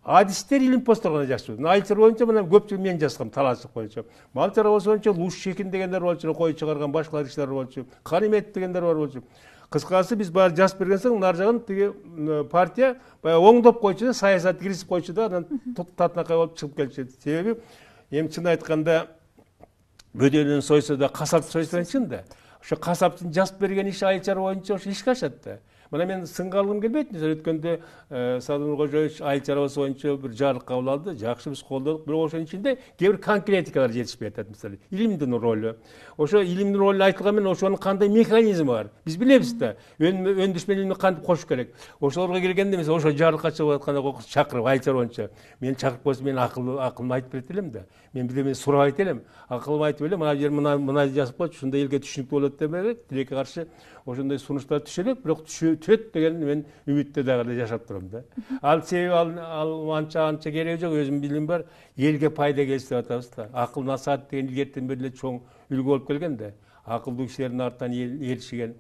Адистер илим посторгона жакшы. Айылчар боюнча мына көпчүлүк мен жазгам, талашчылык боюнча. Мал чарабасы боюнча Луш Шекин дегендер болчу, кой чыгарган башка кишилер болчу. Канимет дегендер бар болчу. Кыскасы биз баары жазып берген соң, нар жагын тиги партия баягы оңдоп койчу да, саясат киргизип койчу да, анан татынакай болуп чыгып келчү. Себеби эми чын айтканда бөдөлүн сойсо да касапты сойсо чын да. Ошо касаптын жазып берген иши айылчар боюнча ошо ишке ашат да. Мына мен сынга алгым келбейт. Өткөндө Садыр Кожоевич айыл чарабасы боюнча бир жарык кабыл алды. Жакшы биз колдодук. Бирок ошонун ичинде кээ бир конкретикалар жетишпей атат. Мисалы, илимдин ролу. Ошо илимдин ролу айтылган менен ошонун кандай механизми бар? Биз билебиз да. Өндүрүш менен илимди кантип кошуш керек. Ошолорго келгенде мисалы ошо жарыкка чыгып атканда чакырып айыл чарба боюнча мен чакырып койсо мен акылымды айтып берет элем да. Мен бирдеме сурабайт элем. Акылымды айтып элем. Мына жер мына жазып койчу, ушундай элге түшүнүктүү болот деп элек. Тилекке каршы ошондой сунуштар түшө элек, бирок түшөт деген мен үмүттө дагы жашап турам да. Ал себеби ал анча кереги жок, өзүм билим бар. Элге пайда келсе деп атабыз да. Акыл насаат деген илгертен бери эле чоң үлгү болуп келген да. Акылдуу кишилердин артынан ээрчиген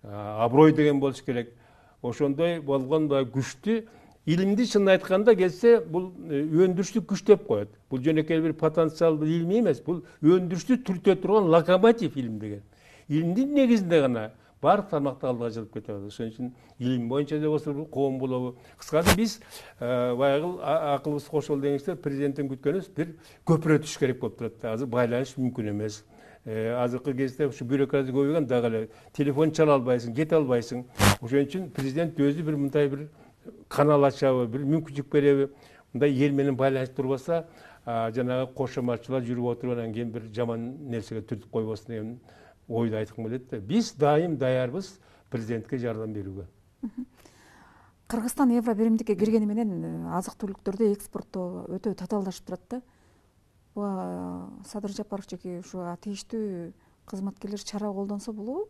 аброй деген болуш керек. Ошондой болгон да күчтүү илимди чын айтканда келсе бул өндүрүштүк күч деп коет. Бул жөнөкөй бир потенциал илимий эмес, бул өндүрүштү түртө турган локомотив илим деген. Илимдин негизинде гана бардык тармакта алдыга жылып кетет. Ошон үчүн илим боюнча да болсо коом болобу. Кыскасы биз баягы акылыбызды кошол деңиздер президенттен күткөнүбүз бир көпүрө түшүш керек болуп турат. Азыр байланыш мүмкүн эмес. Азыркы кезде ушу бюрократия көбөйгөн, дагы эле телефон чала албайсың, кете албайсың. Ошон үчүн президент өзү бир мындай бир канал ачабы, бир мүмкүнчүлүк береби, мындай эл менен байланышып турбаса, жанагы кошоматчылар жүрүп отуруп анан кийин бир жаман нерсеге түртүп койбосун деген ойду айткым келет да. Биз дайым даярбыз президентке жардам берүүгө. Кыргызстан евро биримдикке киргени менен азык түлүктөрдү экспорттоо өтө татаалдашып турат да. Садыр Жапаров жеке ушу тийиштүү кызматкерлер чара колдонсо болобу?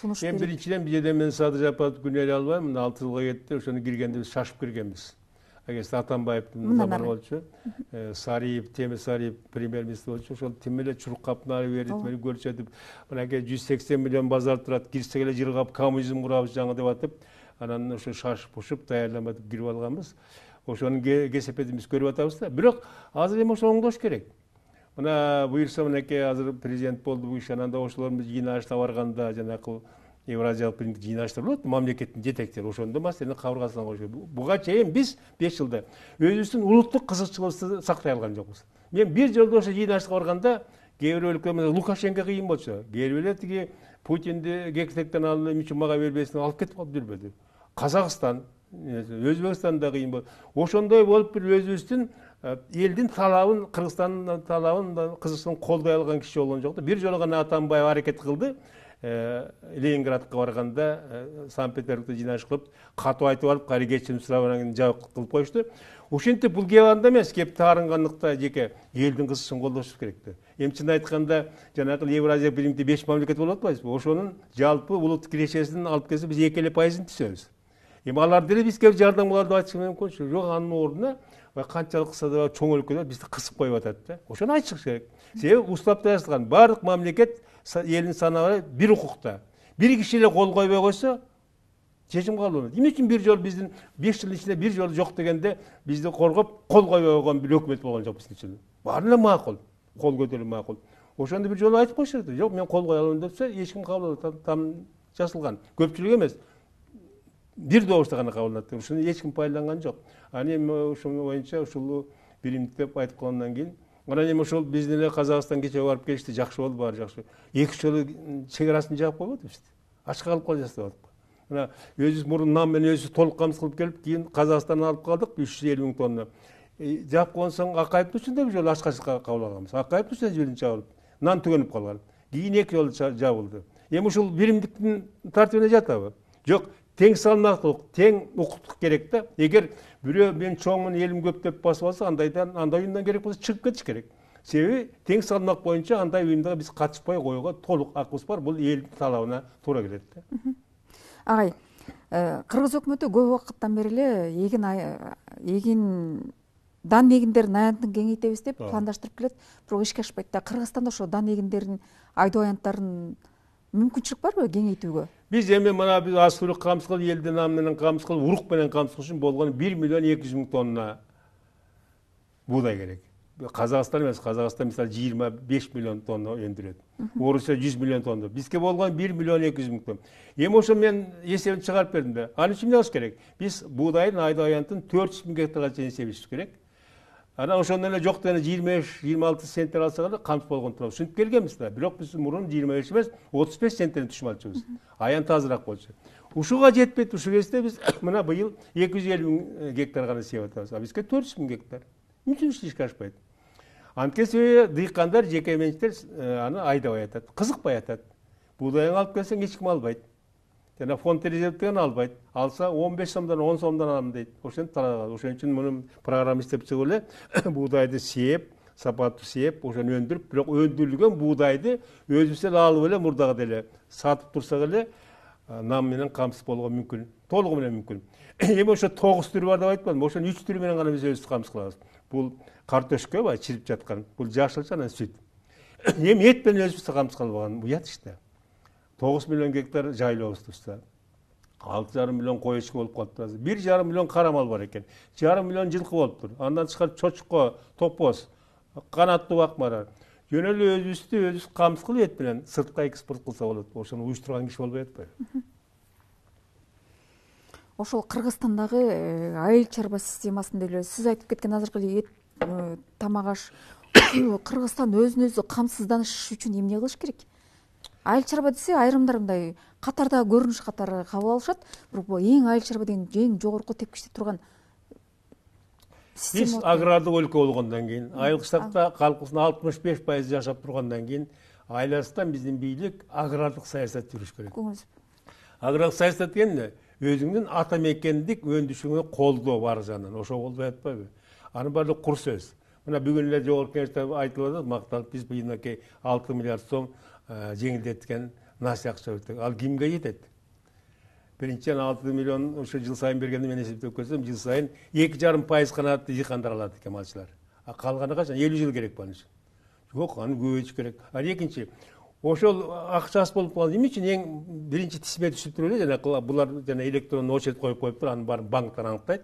Сунуш берип. Биринчиден бизде мен Садыр Жапаровду күнөөлөй албайм. 6 жылга кетти. Ошону киргенде биз шашып киргенбиз. Агеси Атамбаевдин заманы болчу. Сариев, Темир Сариев премьер-министр болчу. Ошол тим эле чурук капнары берип, мени көрсөтүп, мынакей 180 миллион базар турат, кирсек эле жыргап коммунизм курабыз жаңы деп атып, анан ошо шашып ушуп даярламатып кирип алганбыз. Ошонун кесепетин биз көрүп атабыз да. Бирок азыр эми ошо оңдош керек. Мына буюрса мынакей азыр президент болду бу иш, анан ошолордун жыйналышына барганда жанакы Евразиялык биримдик жыйналыштар болот, мамлекеттин жетекчилери ошондо маселени кабыргасына коюш керек. Буга чейин биз 5 жылда өзүбүздүн улуттук кызыкчылыгыбызды сактай алган жокпуз. Мен бир жолдо ошо жыйналышка барганда, кээ бир өлкөлөр Лукашенко кыйын болчу, кээ бир эле тиги Путинди кекстектен алып эмне үчүн мага бербейсиң алып кетип калып жүрбөдү. Казакстан, Өзбекстан да кыйын болду. Ошондой болуп бир өзүбүздүн элдин талабын, Кыргызстандын талабын, кызыкчылыгын колдой алган киши болгон жок да. Бир жолу гана Атамбаев аракет кылды. Ленинградка барганда Санкт-Петербургда жыйналыш кылып, катуу айтып алып, кайра кечирим сурап анан жабык кылып коюшту. Ошентип бул кеп анда эмес, кеп таарынгандыкта жеке элдин кызыкчылыгын колдош керек да. Эми чын айтканда, жанагы Евразия биримдикте 5 мамлекет болуп атпайбызбы? Ошонун жалпы улуттук кирешесин алып келсе биз 2% түшөбүз. Эми алар деле бизге жардам кылат деп айтышы мүмкүн. Жок, анын ордуна канчалык кылса да чоң өлкөлөр бизди кысып коюп атат да. Ошону айтыш керек. Себеби уставда жазылган бардык мамлекет элдин санабары бир укукта. Бир киши эле кол койбой койсо чечим кабыл болот. Эмне үчүн бир жолу биздин 5 жыл ичинде бир жолу жок дегенде бизди коргоп кол койбой койгон бир өкмөт болгон жок биздин үчүн. Баары эле макул. Кол көтөрүү макул. Ошондо бир жолу айтып коюш керек. Жок, мен кол кое алам депсе, эч ким кабыл албайт. Там жазылган. Көпчүлүк эмес. Бир добушта гана кабылданат. Ушуну эч ким пайдаланган жок. Анан эми ошону боюнча ушул биримдик деп айтып койгондон кийин анан эми ошол биздин эле Казакстан кече барып келишти, жакшы болду, баары жакшы. 2 жолу чегарасын жаап койбоду бизди. Ачык калып калды жатып. Мына өзүбүз мурундан менен өзүбүз толук камсыз кылып келип, кийин Казакстандан алып калдык 350 000 тонна. Жаап койгон соң Акаевдин үчүндө бир жолу ачкачыкка кабыл алганбыз. Акаевдин үчүндө биринчи жабылып, нан төгөнүп калган. Кийин 2 жолу жабылды. Эми ушул биримдиктин тартибине жатабы? Жок, тең салмақтылық, тең ұқыптық керек та. Егер біреу мен чоңмын, елім көп деп басып алса, андай ұйымдан керек болса, шығып кетіш керек. Себебі тең салмақ бойынша андай ұйымда біз қатыспай қоюға толық ақымыз бар. Бұл елдің талабына тура келеді. Ағай, Қырғыз өкмөтү көп убакыттан бери дан эгиндердин аянтын кеңейтебиз деп пландаштырып келет, бирок ишке ашпайт да. Кыргызстанда ошо дан эгиндердин айдоо аянттарын мүмкүнчүлүк барбы кеңейтүүгө? Biz эми мына биз Ас-Түрк камсыз кылып, элди нам менен камсыз кылып, урук менен камсыз кылыш үчүн болгон 1 миллион 200 миң тонна буудай керек. Казакстан эмес, Казакстан мисалы 25 миллион тонна өндүрөт. Орусия 100 миллион тонна. Бизге болгон 1 миллион 200 миң тонна. Эми ошо мен эсебин чыгарып бердим да. Аны үчүн эмне кылыш керек? Биз буудайдын айдоо аянтын 400 миң гектарга чейин себиш керек. Ана ошондон эле жок дегенде 25-26 центтен алсак эле камсыз болгон турат. Ушинтип келгенбиз да. Бирок биз мурун 25 эмес, 35 центтен түшмөкчүбүз. Аянт азыраак болчу. Ушуга жетпейт. Ушу кезде биз мына быйыл 250 миң гектар гана себип атабыз. А бизге 400 миң гектар. Үчүн ишке ашпайт. Анткени себеби дыйкандар, жеке менчиктер аны айдабай атат, кызыкпай атат. Буудайын алып келсең эч ким албайт. Жана фонд резерв деген албайт. Алса 15 сомдон 10 сомдон алам дейт. Ошентип тарагат. Ошон үчүн муну программа иштеп чыгып эле буудайды сээп, сапаттуу сээп, ошону өндүрүп, бирок өндүрүлгөн буудайды өзүбүз эле алып эле мурдагы деле сатып турсак эле нам менен камсыз болгон мүмкүн. Толугу менен мүмкүн. Эми ошо 9 түрү бар деп айтпадым. Ошонун 3 түрү менен гана биз өзүбүз камсыз кылабыз. Бул картошка бай чирип жаткан. Бул жашыл жана сүт. Эми эт менен өзүбүз камсыз кылбаган уят иште. 9 миллион гектар жайлообузда. 6,5 миллион кой эчки болуп калыптыр. 1,5 миллион карамал бар экен. 1,5 миллион жылкы болуптур. Андан тышкары чочко, топоз, канаттуу бакмалар. Жөн эле өзүбүз камсыз кылып эт менен сыртка экспорт кылса болот. Ошону уюштурган киши болбой атпайбы? Ошол Кыргызстандагы айыл чарба системасында эле сиз айтып кеткен азыркы эт тамак аш Кыргызстан өзүн өзү камсызданыш үчүн эмне кылыш керек? Айыл чарба десе айрымдар мындай катарда көрүнүш катары кабыл алышат, бирок бул эң айыл чарба деген эң жогорку тепкичте турган система. Биз агрардык өлкө болгондон кийин, айыл кыштакта калкыбыздын 65% жашап тургандан кийин айласынан биздин бийлик агрардык саясат жүрүш керек. Агрардык саясат деген эмне? Өзүңдүн ата мекендик өндүшүңө колдоо бар жанынан. Ошо болбой атпайбы? Анын баардыгы кур сөз. Мына бүгүн эле жогорку кеңеште айтылып атат, макталып биз быйылкы 6 миллиард сом жеңилдеткен насыя акча өттүк. Ал кимге жетет? Биринчиден 6 миллион ошо жыл сайын бергенде мен эсептеп көрсөм, жыл сайын 2,5% гана дыйкандар алат экен, малчылар. А калганы качан? 50 жыл керек бул үчүн. Жок, аны көбөйтүш керек. А экинчи, ошол акча аз болуп калган. Эмне үчүн эң биринчи тизме түшүп туруп эле, жана булар жана электрондуу очередь коюп коюптур, анын баарын банктар аныктайт.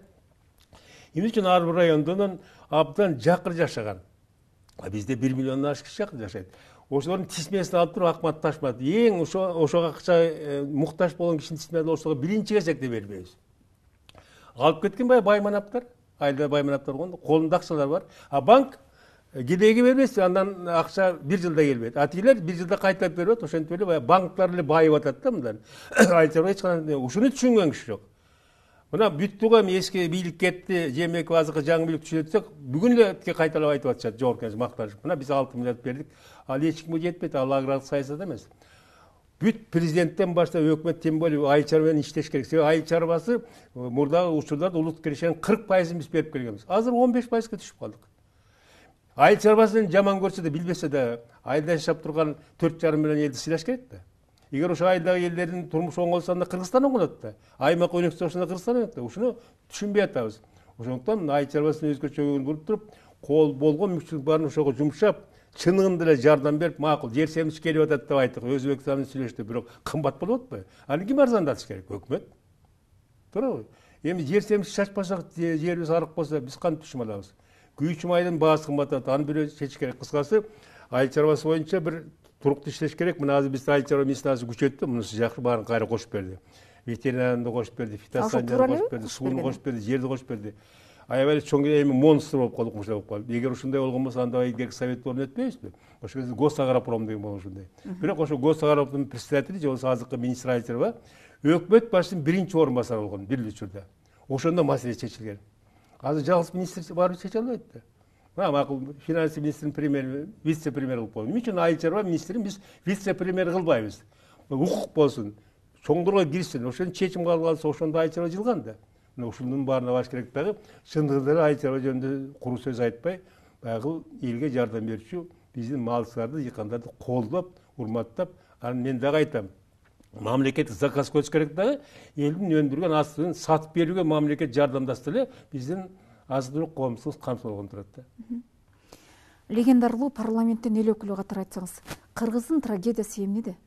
Эмне үчүн ар бир райондон абдан жакыр жашаган. А бизде 1 миллиондон ашык киши жакыр жашайт. Ошолордун тизмесин алып туруп акмат ташмат. Эң ошого акча муктаж болгон кишинин тизмесин ошого биринчи кезекте бербейбиз. Алып кеткен бай манаптар, айылда бай манаптар болгон, колунда акчалар бар. А банк кедейге бербейт, андан акча 1 жылда келбейт. А тигилер 1 жылда кайтарып берет, ошентип эле банктар эле байып атат да мындан. Айыл чарба эч кандай ушуну түшүнгөн киши жок. Мына бүттүгө эски бийлик кетти, жемек азыркы жаңы бийлик түшүрөтсөк, бүгүн эле кайталап айтып атышат жогорку кеңеш макташып. Мына биз 6 миллиард бердик. Ал эч кимге жетпейт, ал агрардык саясат эмес. Бүт президенттен баштап өкмөт тем более айыл чарба менен иштеш керек. Себеби айыл чарбасы мурдагы учурларда улут кирешенин 40% биз берип келгенбиз. Азыр 15%га түшүп калдык. Айыл чарбасын жаман көрсө да, билбесе да, айылда жашап турган 4,5 миллион элди сыйлаш керек да. Эгер ошо айылдагы элдердин турмушу оңолсо, анда Кыргызстан оңолот да. Аймак өнөксө ошондо Кыргызстан оңолот да. Ушуну түшүнбөй атабыз. Ошондуктан айыл чарбасын өзгөчө буруп туруп, кол болгон мүмкүнчүлүк баарын ошого жумшап, чыныгында эле жардам берип, макул жер семиш келип атат деп айттык. Өзбекстандын сүйлөштү, бирок кымбат болуп атпайбы? Аны ким арзандатыш керек? Өкмөт. Туурабы? Эми жер семиш чачпасак, жерибиз арык болсо, биз кантип түшүм алабыз? Күйүүчү майдын баасы кымбат атат, аны бирөө чечиш керек. Кыскасы, айыл чарбасы боюнча бир туруктуу иштеш керек. Мына азыр биз айыл чарба министрлиги күчөттү, мунусу жакшы, баарын кайра кошуп берди. Ветеринарияны кошуп берди, фитосанитарияны кошуп берди, сууну кошуп берди, жерди кошуп берди. Аябай чоң эми монстр болуп калдык, ушундай болуп калды. Эгер ушундай болгон болсо, анда илгерки совет орун өтпөйбүзбү? Ошо кезде Госагропром деген болуш ушундай. Бирок ошо Госагропромдун председатели же болбосо азыркы министр айыл чарба өкмөт башчысынын биринчи орун басары болгон бир учурда. Ошондо маселе чечилген. Азыр жалгыз министр барып чече албайт да. Макул финанс министрин премьер, вице-премьер кылып койду. Эмне үчүн айыл чарба министрин биз вице-премьер кылбайбыз? Укук болсун, чоңдорго кирсин, ошону чечим кабыл алса ошондо айчара жылган да. Мына ушунун баарына баш керек дагы чындыгында эле айчара жөнүндө куру сөз айтпай, баягы элге жардам берүүчү биздин малчыларды, дыйкандарды колдоп, урматтап, анан мен дагы айтам, мамлекеттик заказ коюш керек дагы, элдин өндүргөн азык-түлүгүн сатып берүүгө мамлекет жардамдашса эле биздин азык-түлүк коомчулугубуз камсыздалган турат да. Легендарлуу парламенттин эл өкүлү катары айтсаңыз, кыргыздын трагедиясы эмнеде?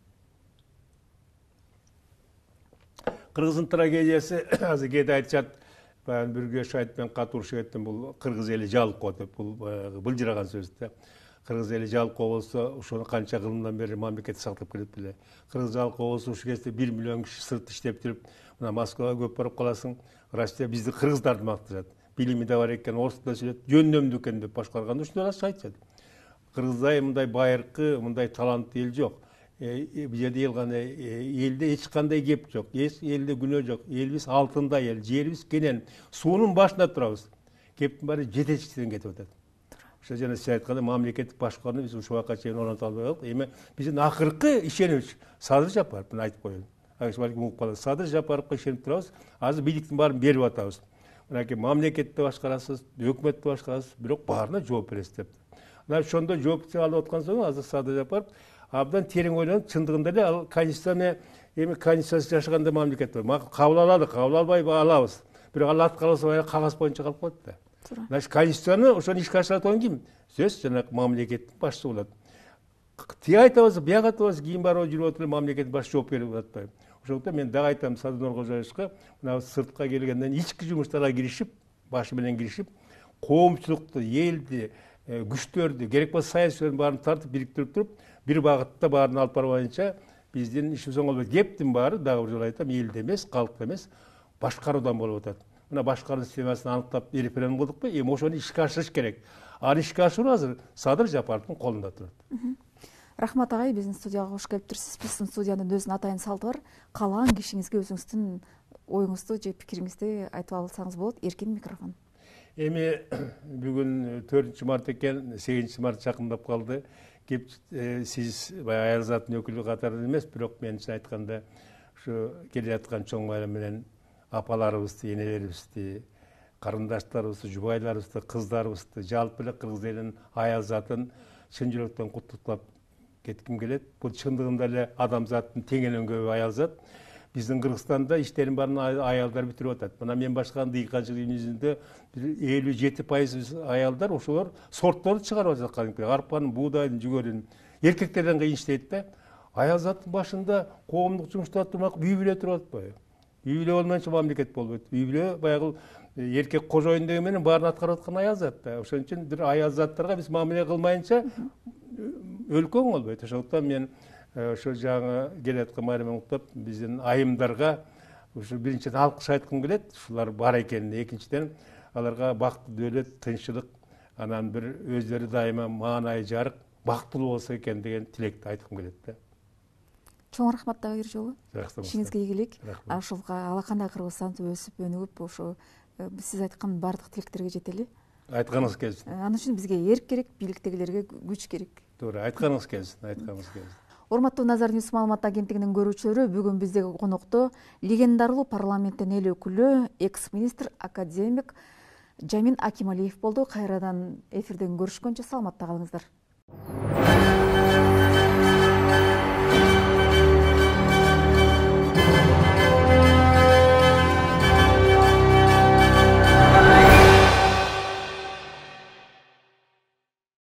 Кыргыздын трагедиясы азыр кээде айтышат, бирге шайт менен катышып кеттим, бул кыргыз эли жалкоо деп, бул былжыраган сөз да. Кыргыз эли жалкоо болсо, ошону канча кылымдан бери мамлекет сактап келет беле. Кыргыз жалкоо болсо, ушул кезде 1 миллион киши сырт иштеп туруп, мына Москвага көп барып каласың, Россия бизди кыргыздарды макташат. Билими да бар экен, орус тилинде сүйлөйт, жөндөмдүү экен деп башкарганда ушундай айтышат. Кыргыздай мындай байыркы, мындай таланттуу эл жок. Бул жерде эл гана элде эч кандай кеп жок, элде күнөө жок. Элибиз алтындай эл, жерибиз кенен, суунун башында турабыз. Кептин баары жетекчиликтен кетип атат. Ошо жана сиз айткандай мамлекеттик башкарууну биз ушул убакка чейин орното албай калдык. Эми биздин акыркы ишенич Садыр Жапаров, мен айтып коеюн. Балким угуп калат. Садыр Жапаровго ишенип турабыз. Азыр бийликтин баарын берип атабыз. Мынакей мамлекетти башкарасыз, өкмөттү башкарасыз, бирок баарына жооп бересиз деп. Мына ошондо жоопту алып аткан соң азыр Садыр Жапаров абдан терең ойлонуп, чындыгында эле ал конституцияны эми конституциясыз жашаганда мамлекет бар. Кабыл аладык, кабыл албай алабыз. Бирок ал аткарылса кагаз боюнча калып калат да. Значит, конституцияны ошону ишке ашырат болгон ким? Сөз жанагы мамлекеттин башчысы болот. Тиги айтабыз, бияк айтабыз, кийин барып жүрүп отуруп мамлекеттин башчысы жооп берип атпайбы. Ошондуктан мен дагы айтам Садыр Нуркожоевичке, мына сыртка келгенден ички жумуштарга киришип, башы менен киришип, коомчулукту, элди, күчтөрдү, керек болсо саясатчылардын баарын тартып бириктирип туруп, бир багытта баарын алып барбайынча биздин ишибиз оңолбойт. Кептин баары дагы бир жолу айтам, элде эмес, калкта эмес, башкаруудан болуп атат. Мына башкаруу системасын аныктап референдум кылдыкпы, эми ошону ишке ашырыш керек. Аны ишке ашыруу азыр Садыр Жапаровдун колунда турат. Рахмат агай, биздин студияга кош келиптирсиз. Биздин студиянын өзүнүн атайын салты бар. Каалаган кишиңизге өзүңүздүн оюңузду же пикириңизди айтып алсаңыз болот. Эркин микрофон. Эми бүгүн 4 март экен, 8 март жакындап калды. Кеп сиз баягы аял заттын өкүлү катары эмес, бирок менчи айтканда ушу келе жаткан чоң байрам менен апаларыбызды, энелерибизди, карындаштарыбызды, жубайларыбызды, кыздарыбызды, жалпы эле кыргыз элинин аял затын чын жүрөктөн куттуктап кетким келет. Бул чындыгында эле адамзаттын теңенен көп аял зат. Биздин Кыргызстанда иштерин баарын аялдар бүтүрүп атат. Мына мен башкарган дыйканчылык жүзүндө 57% аялдар ошолор сортторду чыгарып атат. Кадимки арпанын, буудайдын, жүгөрүнүн. Эркектерден кыйын иштейт да. Аял заттын башында коомдук жумуштарда турмак үй бүлө туруп атпайбы? Үй бүлө болмайынча мамлекет болбойт. Үй бүлө баягы эркек кожоюн деген менен баарын аткарып аткан аял зат да. Ошон үчүн бир аял заттарга биз мамиле кылмайынча өлкө оңолбойт. Ошондуктан мен ошо жаңы келе аткан майрамды уктап, биздин айымдарга ушу биринчиден алкыш айткым келет. Ушулар бар экенине, экинчиден аларга бактылуу дөөлөт, тынччылык, анан бир өздөрү дайыма маанайы жарык, бактылуу болсо экен деген тилекти айткым келет да. Чоң рахмат дагы бир жолу. Ишиңизге ийгилик. Ушул алакандай Кыргызстан өсүп, өнүгүп, ошо сиз айткан бардык тилектерге жетели. Айтканыңыз келсин. Анын үчүн бизге эрк керек, бийликтегилерге күч керек. Туура, айтканыңыз келсин, айтканыңыз келсин. Урматтуу Назар Ньюс маалымат агенттигинин көрүүчүлөрү, бүгүн биздеги конокто легендарлуу парламенттин эл өкүлү, экс-министр академик Жамин Акималиев болду. Кайрадан эфирден көрүшкөнчө саламатта калыңыздар.